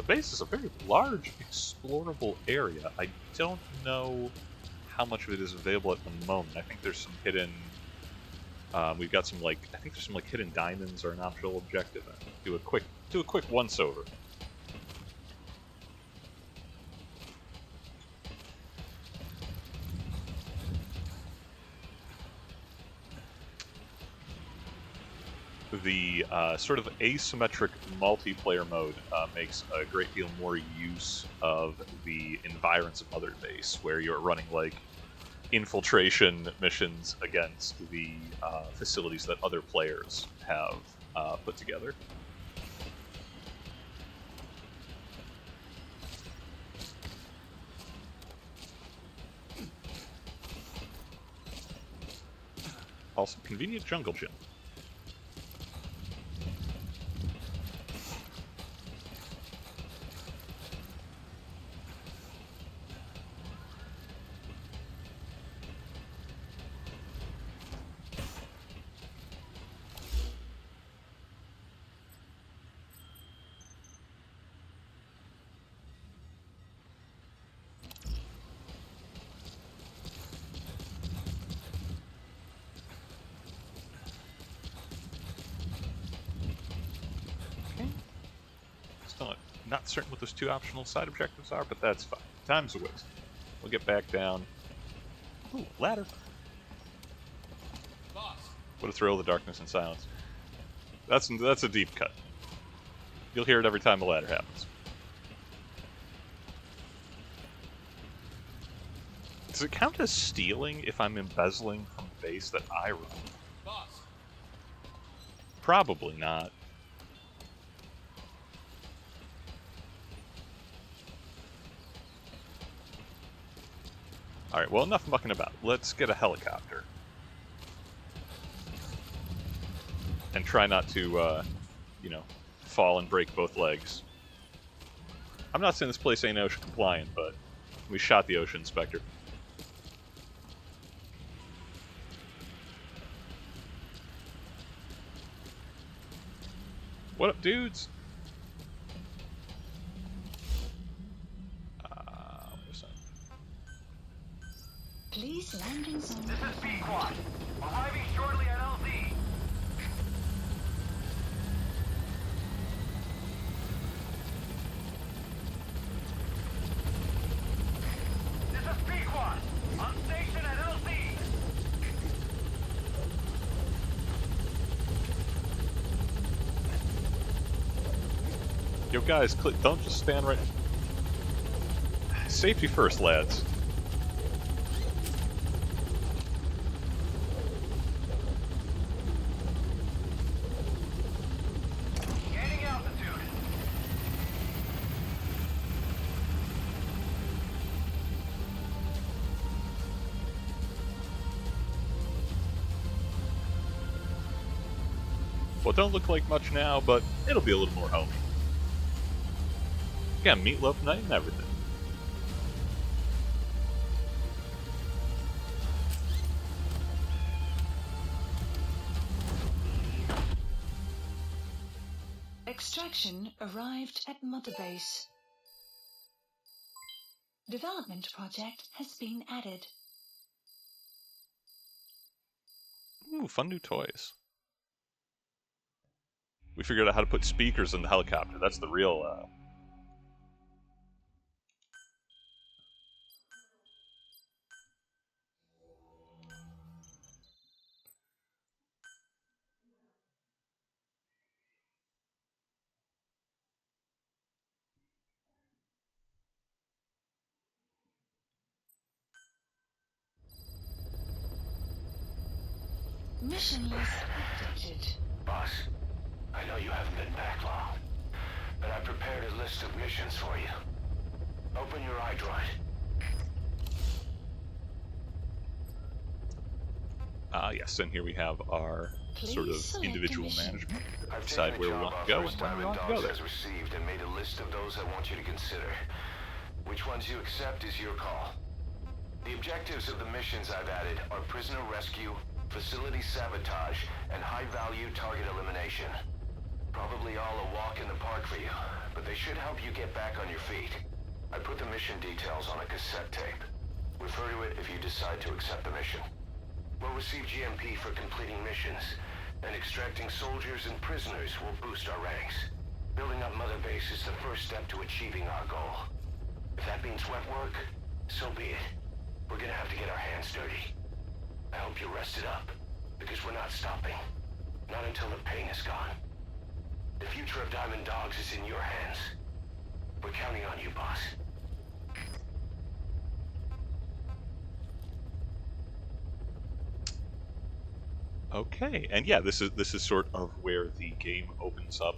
base is a very large, explorable area. I don't know how much of it is available at the moment. I think there's some hidden. We've got some I think there's some hidden diamonds are an optional objective. Do a quick once over. The sort of asymmetric multiplayer mode makes a great deal more use of the environs of Motherbase, where you're running infiltration missions against the facilities that other players have put together. Also, convenient jungle gym. Not certain what those two optional side objectives are, but that's fine. Time's a waste. We'll get back down. Ooh, ladder. Boss. What a thrill, the darkness and silence. That's a deep cut. You'll hear it every time the ladder happens. Does it count as stealing if I'm embezzling from a base that I run? Boss. Probably not. Alright, well, enough mucking about. Let's get a helicopter. And try not to, fall and break both legs. I'm not saying this place ain't ocean compliant, but we shot the ocean inspector. What up, dudes? Where's that? Please landing zone. This is Pequod. Arriving shortly at LZ. This is Pequod. On station at LZ. Yo, guys, don't just stand right. Safety first, lads. Gaining altitude. Well, it don't look like much now, but it'll be a little more homey. Got meatloaf night and everything. Extraction arrived at Motherbase. Development project has been added. Ooh, fun new toys. We figured out how to put speakers in the helicopter. That's the real, Mission list updated. Boss, I know you haven't been back long, but I prepared a list of missions for you. Open your iDroid. Yes, and here we have our sort of Please select a individual mission. management. I've Decide taken where the we job want to go offers and when we Diamond want to go Dogs there. has received and made a list of those I want you to consider. Which ones you accept is your call. The objectives of the missions I've added are prisoner rescue, facility sabotage, and high-value target elimination. Probably all a walk in the park for you, but they should help you get back on your feet. I put the mission details on a cassette tape. Refer to it if you decide to accept the mission. We'll receive GMP for completing missions, and extracting soldiers and prisoners will boost our ranks. Building up Motherbase is the first step to achieving our goal. If that means wet work, so be it. We're gonna have to get our hands dirty. I hope you're rested up, because we're not stopping. Not until the pain is gone. The future of Diamond Dogs is in your hands. We're counting on you, boss. Okay, and yeah, this is sort of where the game opens up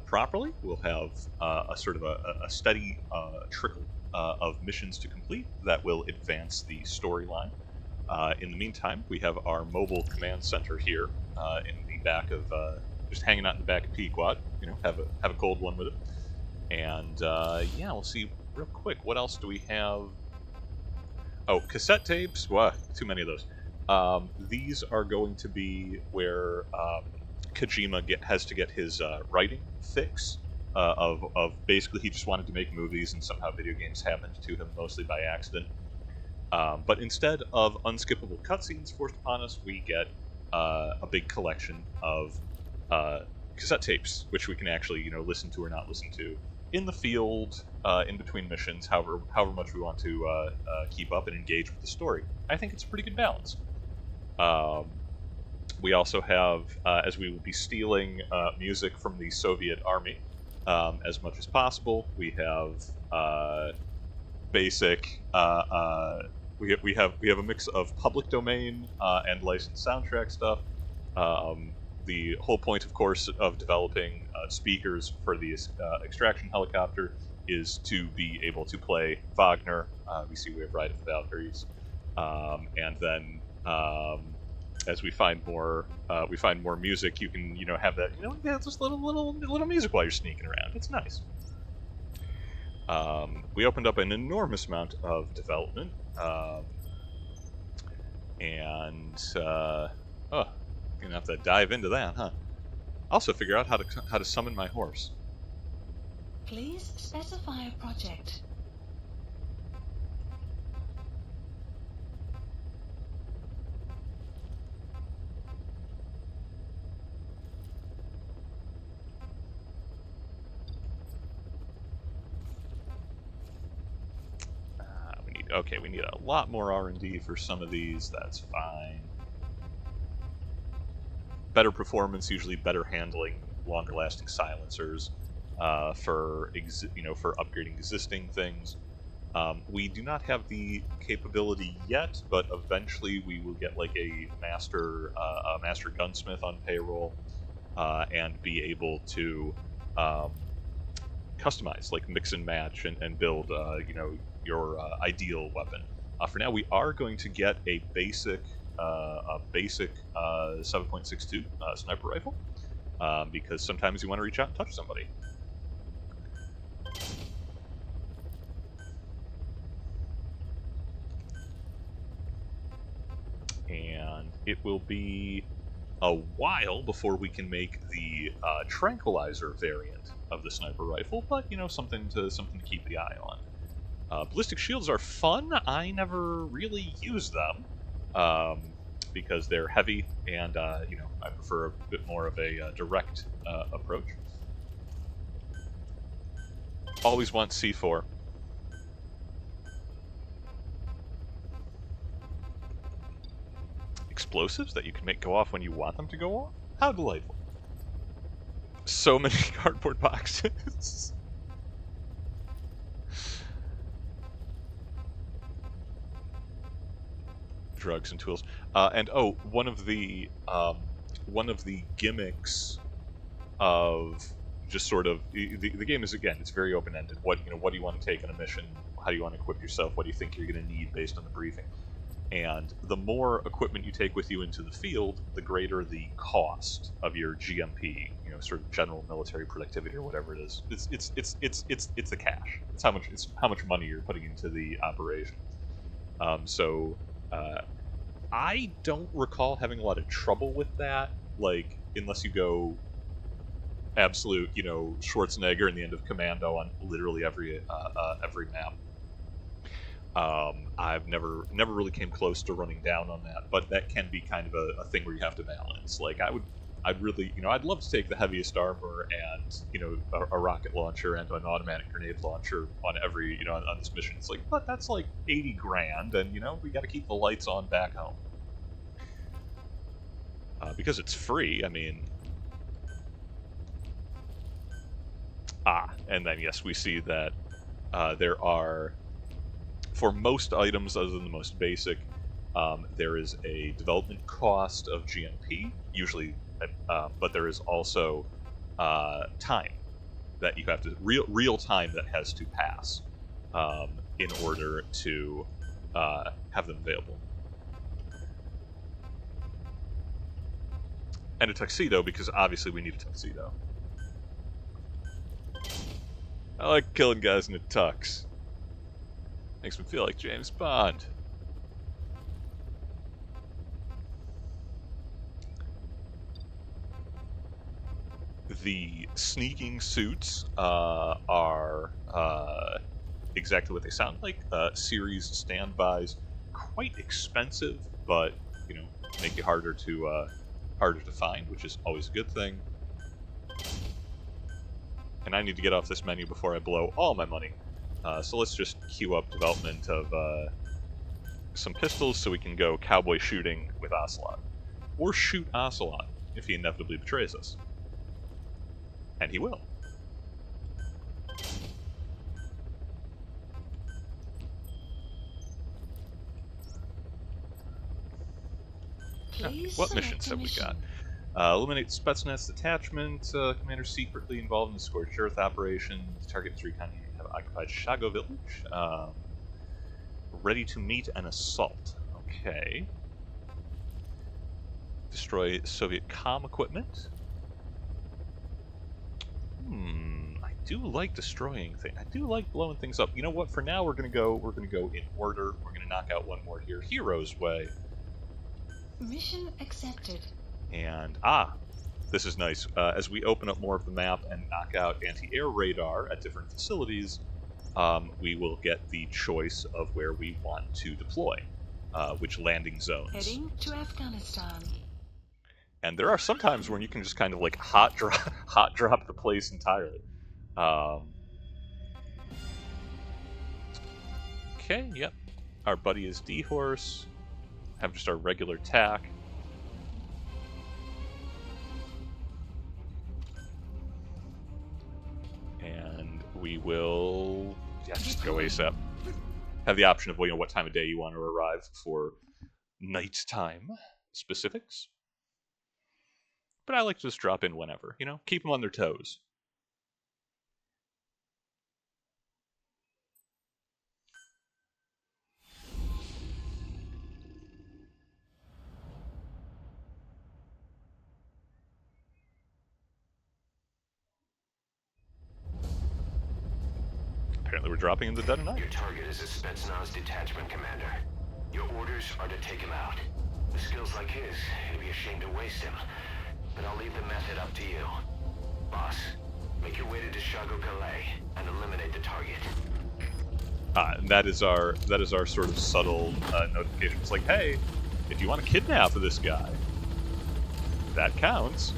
properly. We'll have a sort of a steady trickle of missions to complete that will advance the storyline. In the meantime, we have our mobile command center here in the back of just hanging out in the back of Pequod. You know, have a cold one with it. And yeah, we'll see real quick. What else do we have? Oh, cassette tapes. Wow, too many of those. These are going to be where Kojima has to get his writing fix of basically he just wanted to make movies and somehow video games happened to him mostly by accident. But instead of unskippable cutscenes forced upon us, we get a big collection of cassette tapes, which we can actually listen to or not listen to in the field, in between missions, however much we want to keep up and engage with the story. I think it's a pretty good balance. We also have, as we will be stealing music from the Soviet army as much as possible, we have basic. We have a mix of public domain and licensed soundtrack stuff. The whole point, of course, of developing speakers for the extraction helicopter is to be able to play Wagner. We see we have Ride of the Valkyries, and then as we find more music, you can have that just little music while you're sneaking around. It's nice. We opened up an enormous amount of development, and gonna have to dive into that, huh? Also, figure out how to summon my horse. Please specify a project. We need a lot more R&D for some of these. That's fine. Better performance, usually better handling, longer-lasting silencers for upgrading existing things. We do not have the capability yet, but eventually we will get like a master gunsmith on payroll and be able to customize, like mix and match and build your ideal weapon. For now, we are going to get a basic 7.62 sniper rifle because sometimes you want to reach out and touch somebody. And it will be a while before we can make the tranquilizer variant of the sniper rifle, but something to keep the eye on. Ballistic shields are fun. I never really use them because they're heavy, and I prefer a bit more of a direct approach. Always want C4. Explosives that you can make go off when you want them to go off? How delightful. So many cardboard boxes. drugs and tools. And oh, one of the gimmicks of just sort of the game is, again, it's very open-ended. What do you want to take on a mission? How do you want to equip yourself? What do you think you're going to need based on the briefing? And the more equipment you take with you into the field, the greater the cost of your GMP, sort of general military productivity or whatever it is. It's the cash. It's how much money you're putting into the operation. I don't recall having a lot of trouble with that, like, unless you go absolute, Schwarzenegger in the end of Commando on literally every map. I've never really came close to running down on that, but that can be kind of a thing where you have to balance. Like, I'd really, I'd love to take the heaviest armor and, a rocket launcher and an automatic grenade launcher on every, on this mission. It's like, but that's like 80 grand, and, we got to keep the lights on back home. Because it's free, I mean... and then, yes, we see that there are, for most items other than the most basic, there is a development cost of GMP, usually, but there is also time that you have to, real time that has to pass in order to have them available. And a tuxedo, because obviously we need a tuxedo. I like killing guys in a tux. Makes me feel like James Bond. The sneaking suits are exactly what they sound like. Series standbys, quite expensive, but make you harder to find, which is always a good thing. And I need to get off this menu before I blow all my money. So let's just queue up development of some pistols so we can go cowboy shooting with Ocelot. Or shoot Ocelot if he inevitably betrays us. And he will. What missions have we got? Eliminate Spetsnaz detachment. Commander secretly involved in the Scorched Earth operation. The target is recon unit have occupied Shago village. Ready to meet an assault. Okay. Destroy Soviet comm equipment. I do like destroying things. I do like blowing things up. You know what? For now, we're gonna go in order. We're gonna knock out one more here. Hero's Way. Mission accepted. And, this is nice. As we open up more of the map and knock out anti-air radar at different facilities, we will get the choice of where we want to deploy, which landing zones. Heading to Afghanistan. And there are some times when you can just kind of, like, hot drop the place entirely. Okay, yep. Our buddy is D-Horse. Have just our regular tack. And we will, just go ASAP. Have the option of, what time of day you want to arrive for nighttime specifics. But I like to just drop in whenever, keep them on their toes. Apparently we're dropping in the dead of night. Your target is a Spetsnaz detachment commander. Your orders are to take him out. With skills like his, it'd be a shame to waste him. But I'll leave the method up to you. Boss, make your way to Deshago Calais and eliminate the target. And that is our sort of subtle notification. It's like, hey, if you want to kidnap this guy, that counts.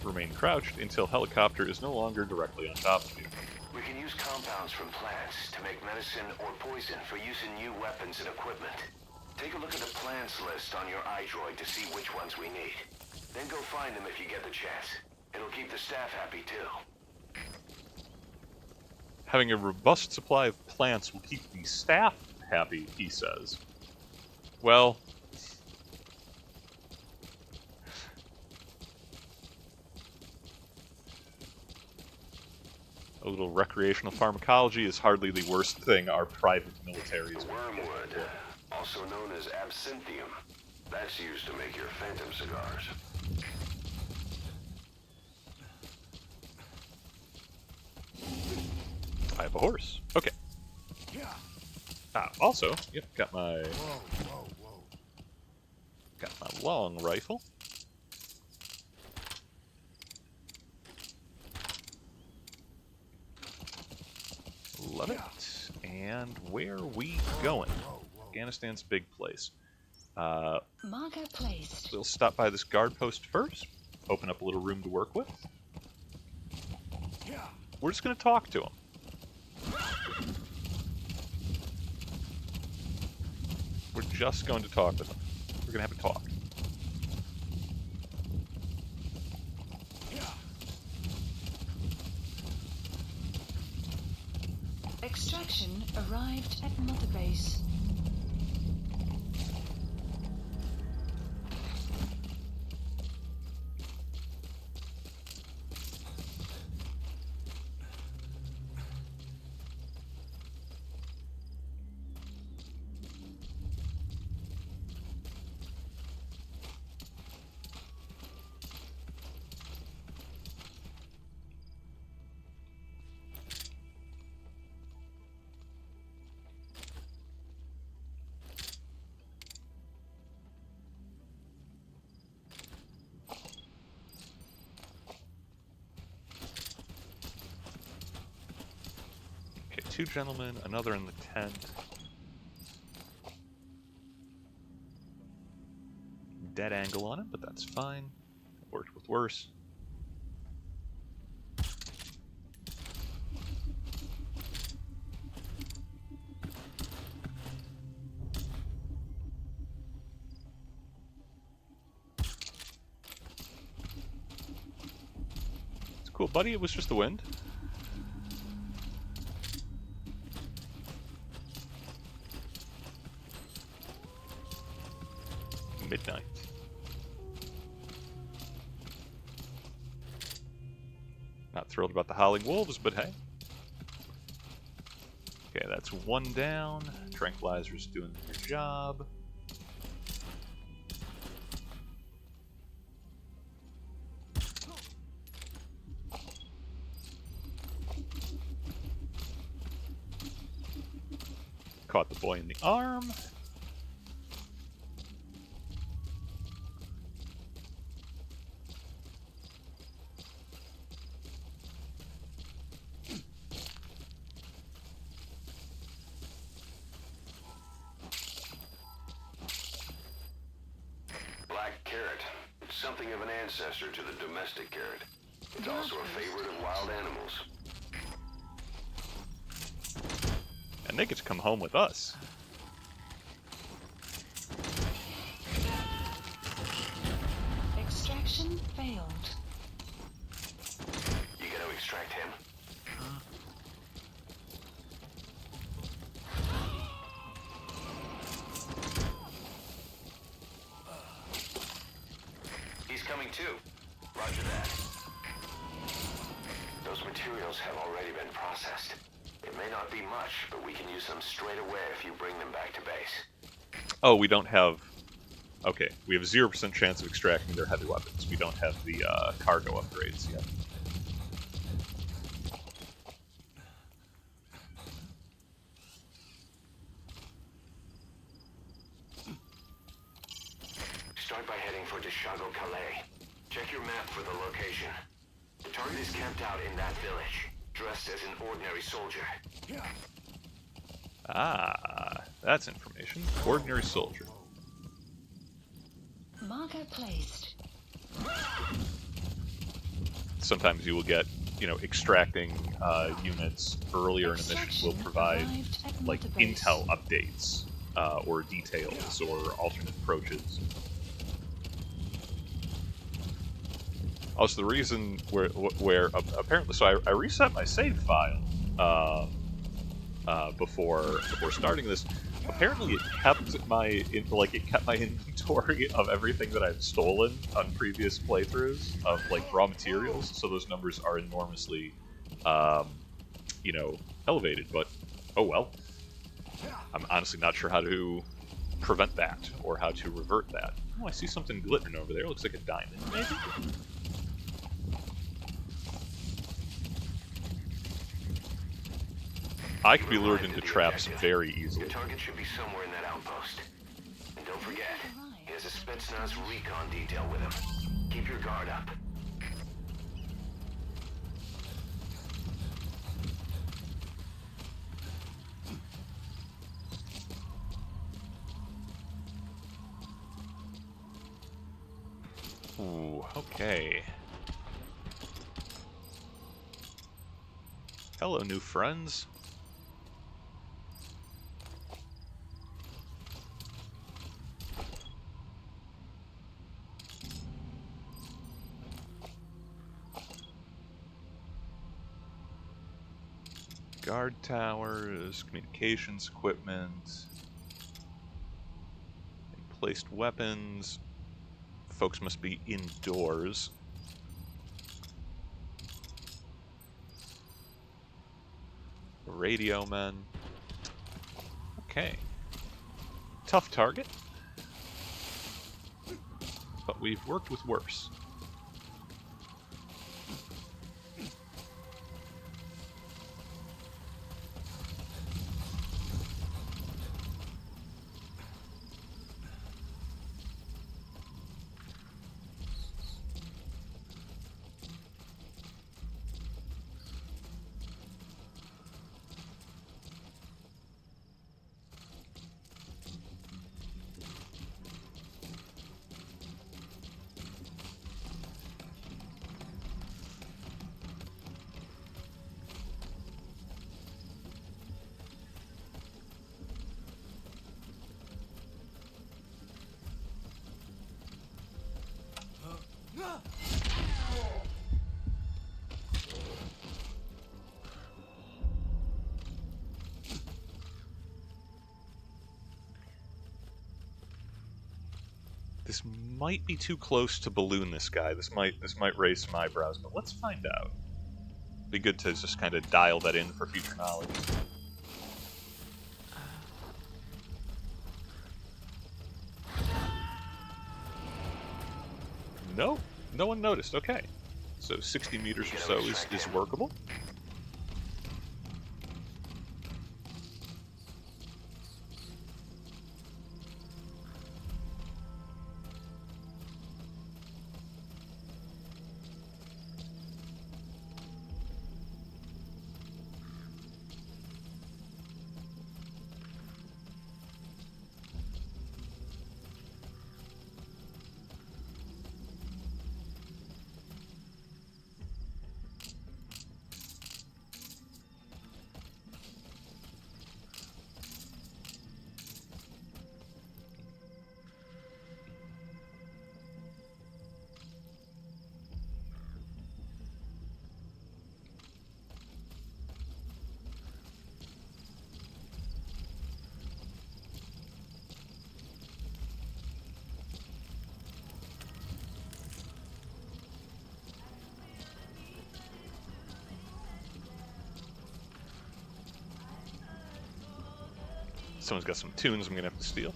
Remain crouched until helicopter is no longer directly on top of you. We can use compounds from plants to make medicine or poison for use in new weapons and equipment. Take a look at the plants list on your iDroid to see which ones we need. Then go find them if you get the chance. It'll keep the staff happy too. Having a robust supply of plants will keep the staff happy, he says. Well, a little recreational pharmacology is hardly the worst thing our private military is. Wormwood, also known as absinthium. That's used to make your phantom cigars. I have a horse. Okay. Also, yep, got my long rifle. Love it. And where are we going? Afghanistan's a big place. Marker placed. We'll stop by this guard post first. Open up a little room to work with. We're just going to talk to him. We're just going to talk with him. We're going to have a talk. Extraction arrived at Motherbase. Two gentlemen, another in the tent. Dead angle on him, but that's fine. Worked with worse. It's cool, buddy. It was just the wind. Midnight. Not thrilled about the howling wolves, but hey. Okay, that's one down. Tranquilizer's doing their job. Caught the boy in the arm. Something of an ancestor to the domestic carrot. It's also a favorite of wild animals. And they get to come home with us. Extraction failed. You gonna extract him? He's coming too. Roger that. Those materials have already been processed. It may not be much, but we can use them straight away if you bring them back to base. Oh, we don't have... Okay, we have a 0% chance of extracting their heavy weapons. We don't have the cargo upgrades yet. Start by heading for Deshago Calais. Check your map for the location. The target is camped out in that village, dressed as an ordinary soldier. Ah, that's information. Ordinary soldier. Marker placed. sometimes you will get, extracting units earlier in a mission will provide like intel updates or details or alternate approaches. Also, the reason where apparently, so I reset my save file before starting this. Apparently, it kept my inventory of everything that I've stolen on previous playthroughs of like raw materials. So those numbers are enormously, elevated. But oh well. I'm honestly not sure how to prevent that or how to revert that. Oh, I see something glittering over there. Looks like a diamond, maybe. I could be lured into traps very easily. Your target should be somewhere in that outpost. And don't forget, he has a Spetsnaz recon detail with him. Keep your guard up. Ooh, okay. Hello, new friends. Guard towers, communications equipment, placed weapons. Folks must be indoors. Radio men. Okay. Tough target. But we've worked with worse. This might be too close to balloon this guy. This might raise some eyebrows, but let's find out. Be good to just kind of dial that in for future knowledge. No, no one noticed. Okay, so 60 meters or so is workable. Someone's got some tunes I'm gonna have to steal.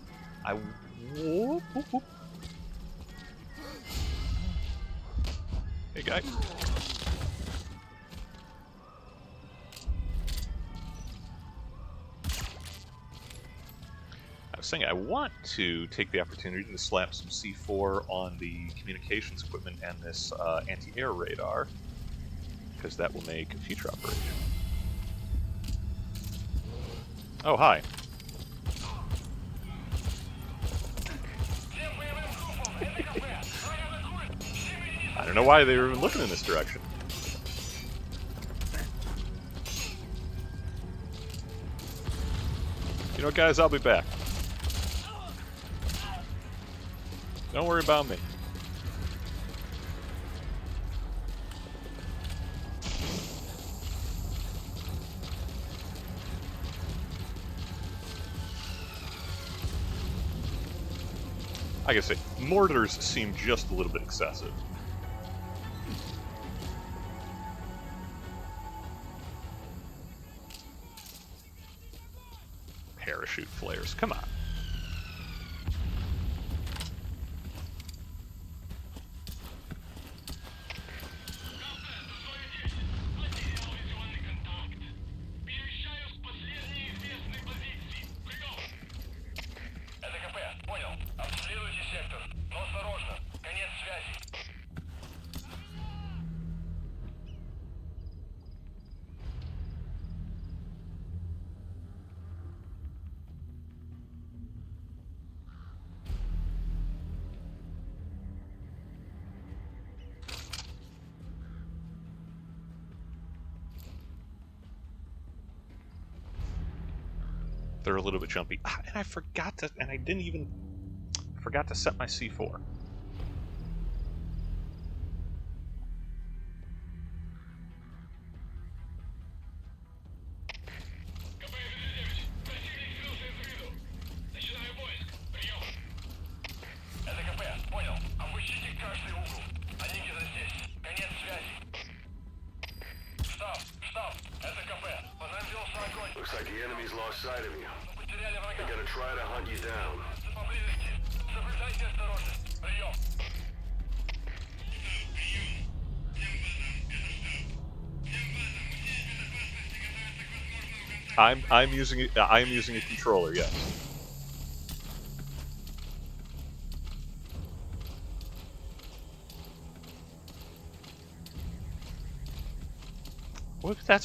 Whoop, whoop, whoop. Hey, guy. I was saying I want to take the opportunity to slap some C4 on the communications equipment and this anti-air radar, because that will make a future operation. Oh, hi. I don't know why they were looking in this direction. You know, guys, I'll be back. Don't worry about me. I gotta say, mortars seem just a little bit excessive. Parachute flares, come on. They're a little bit jumpy. And I forgot to, and I didn't even, forgot to set my C4. Looks like the enemy's lost sight of you. They're gonna try to hunt you down. I'm using it. I am using a controller. Yes.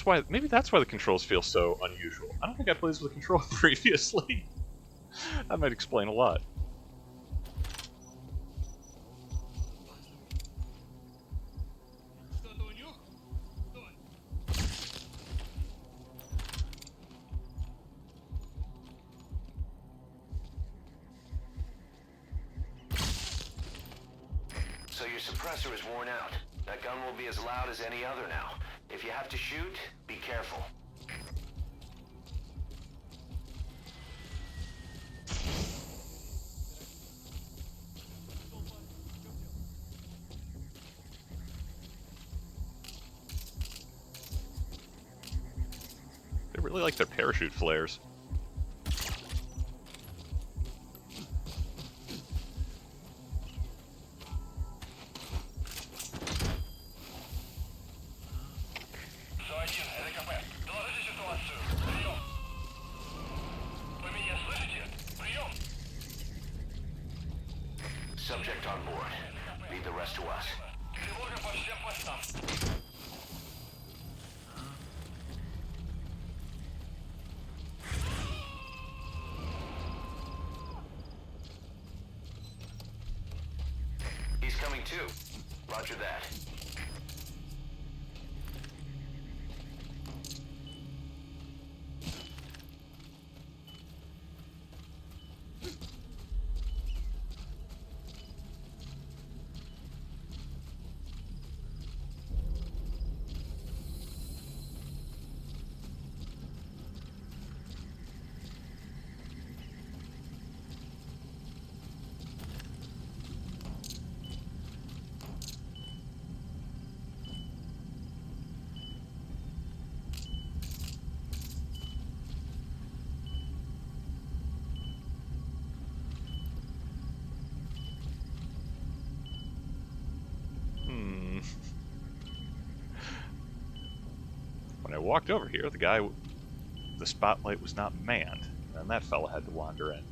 Well, maybe that's why the controls feel so unusual. I don't think I played this with a controller previously. That might explain a lot. So your suppressor is worn out. That gun will be as loud as any other now. If you have to shoot, be careful. They really like their parachute flares. Subject on board. Leave the rest to us. He's coming too. Roger that. When I walked over here, the spotlight was not manned, and that fella had to wander in.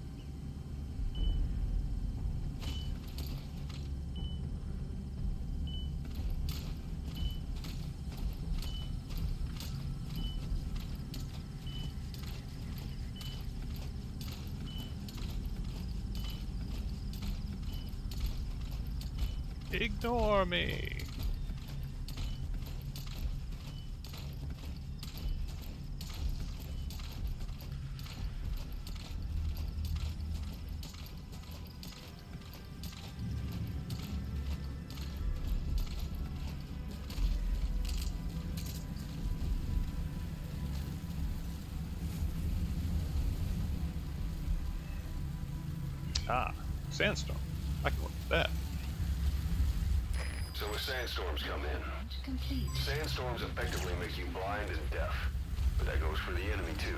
Ignore me. Ah, sandstorm. I can work with that. So when sandstorms come in, Complete. sandstorms effectively make you blind and deaf. But that goes for the enemy too.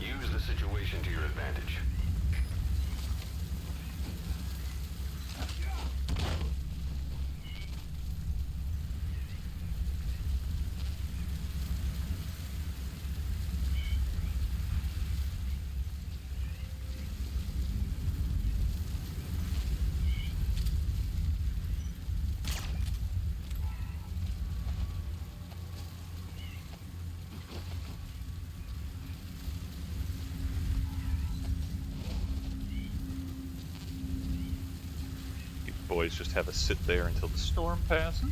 Use the situation to your advantage. Boys just have us sit there until the storm passes.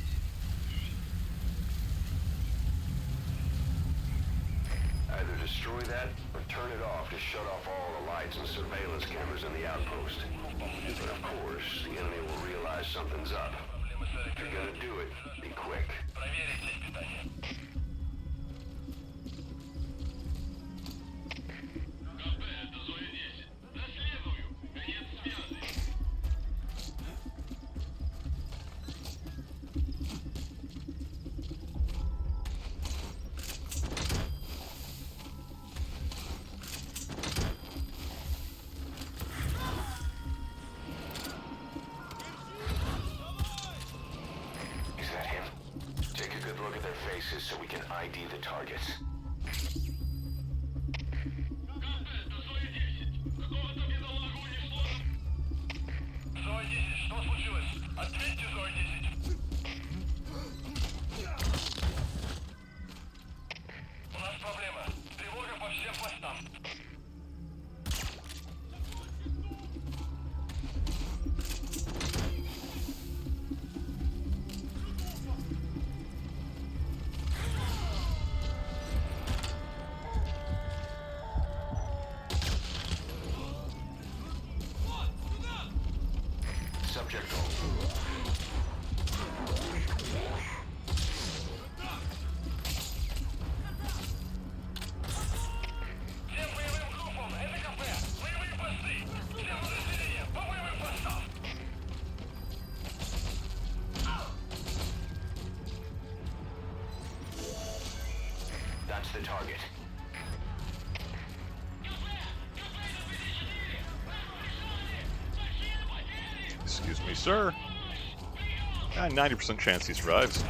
Either destroy that or turn it off to shut off all the lights and surveillance cameras in the outpost. But of course, the enemy will realize something's up. If you're gonna do it, be quick. Look at their faces so we can ID the targets. Subject That's the target. Excuse me, sir. 90% chance he survives.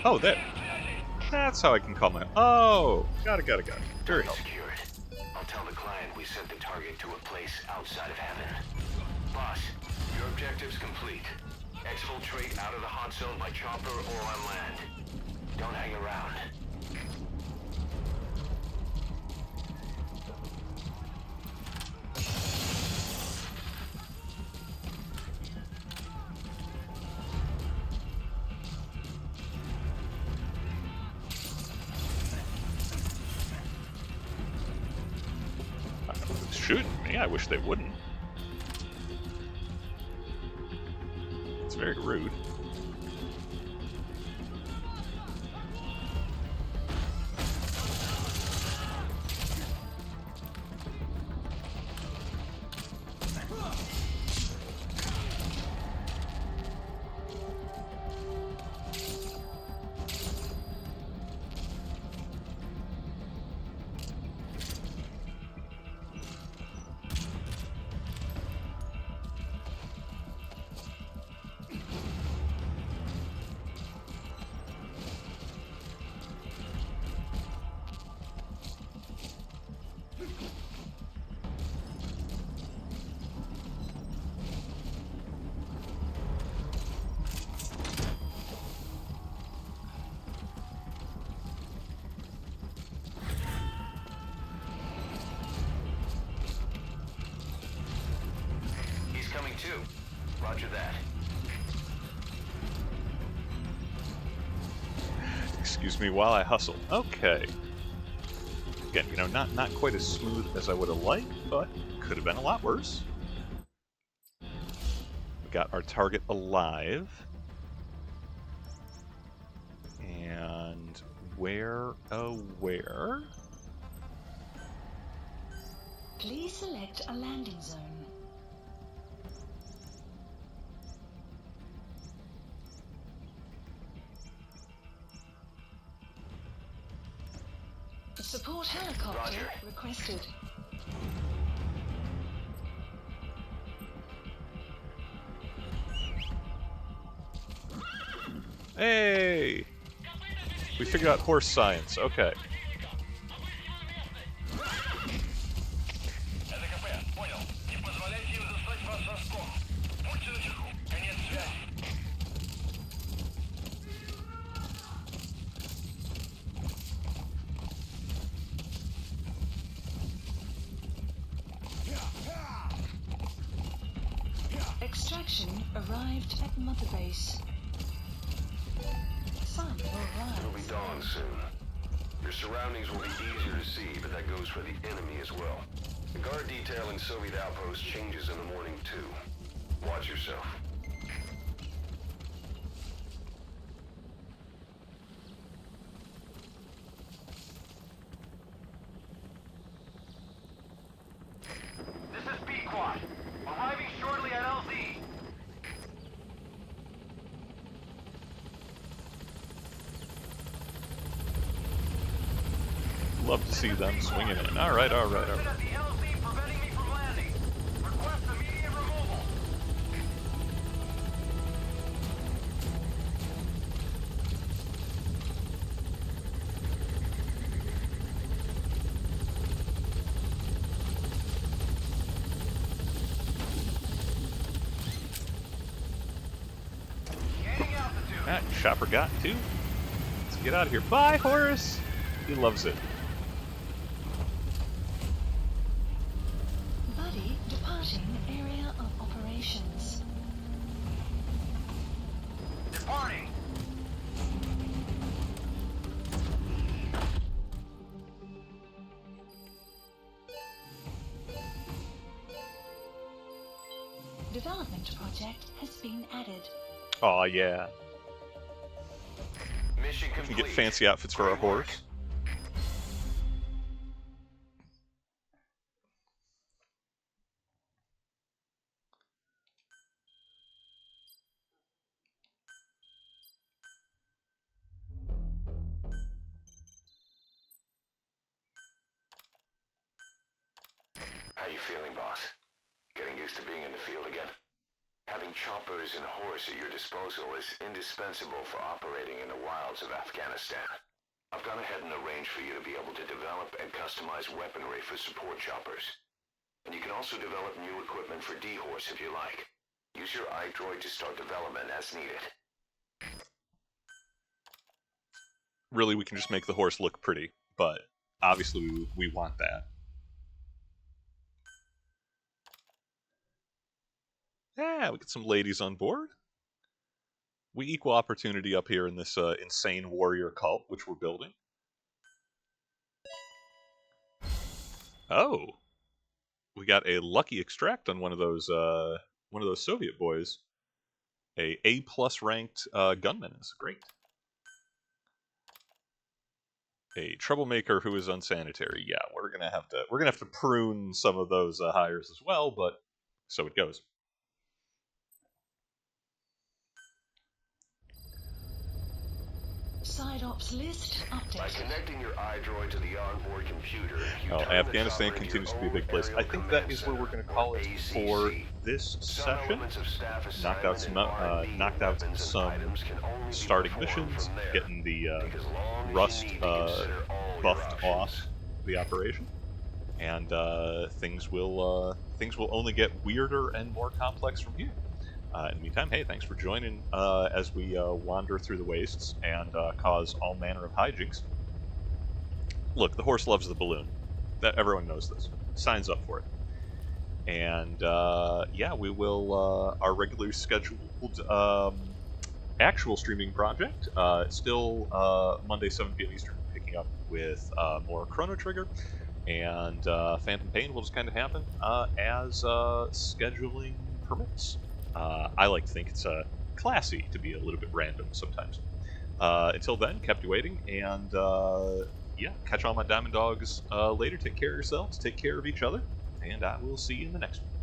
Oh, there. That's how I can call my... Oh! Got it. Very helpful. Secured. I'll tell the client we sent the target to a place outside of heaven. Boss, your objective's complete. Exfiltrate out of the hot zone by chopper or on land. Don't hang around. Shooting me? I wish they wouldn't. It's very rude. Too. Roger that. Excuse me while I hustle. Okay. Again, you know, not quite as smooth as I would have liked, but could have been a lot worse. We got our target alive. And Where, oh, where? Please select a landing zone. Support helicopter Roger. requested. Hey! We figured out horse science. Okay. Extraction arrived at Motherbase. Sun will rise. It'll be dawn soon. Your surroundings will be easier to see, but that goes for the enemy as well. The guard detail in Soviet outposts changes in the morning too. Watch yourself. This is Pequod. Arriving shortly at LZ. Love to see them swinging in. Alright, alright, alright. At the LZ preventing me from landing. Request immediate removal. Gaining altitude. Ah, Chopper got too. Let's get out of here. Bye, Horace! He loves it. Buddy departing area of operations. Departing. Development project has been added. Aw, yeah. Mission We can complete. get fancy outfits for our Great work. horse. How you feeling, boss? Getting used to being in the field again? Having choppers and horse at your disposal is indispensable for operating in the wilds of Afghanistan. I've gone ahead and arranged for you to be able to develop and customize weaponry for support choppers. And you can also develop new equipment for D-Horse if you like. Use your iDroid to start development as needed. Really, we can just make the horse look pretty, but obviously we want that. Yeah, we get some ladies on board. We equal opportunity up here in this insane warrior cult, which we're building. Oh, we got a lucky extract on one of those Soviet boys. A+ ranked gunman is great. A troublemaker who is unsanitary. Yeah, we're gonna have to prune some of those hires as well, but so it goes. Side ops list By updated. connecting your iDroid to the onboard computer, you Oh, turn the Afghanistan chopper into continues to your be a big own place. I aerial think command that is where we're going to center, call or it ACC. for this Some session. elements of staff Knocked out some, assignment and R&D knocked out weapons and some items can only be starting performed missions, from there. getting the Take as long as rust you need to consider all your buffed off options. the operation, and things will only get weirder and more complex from here. In the meantime, hey, thanks for joining as we wander through the wastes and cause all manner of hijinks. Look, the horse loves the balloon. That everyone knows this. Signs up for it. And yeah, we will our regularly scheduled actual streaming project. Still Monday 7 p.m. Eastern, picking up with more Chrono Trigger, and Phantom Pain will just kind of happen as scheduling permits. I like to think it's classy to be a little bit random sometimes. Until then, kept you waiting, and yeah, catch all my Diamond Dogs later. Take care of yourselves, take care of each other, and I will see you in the next one.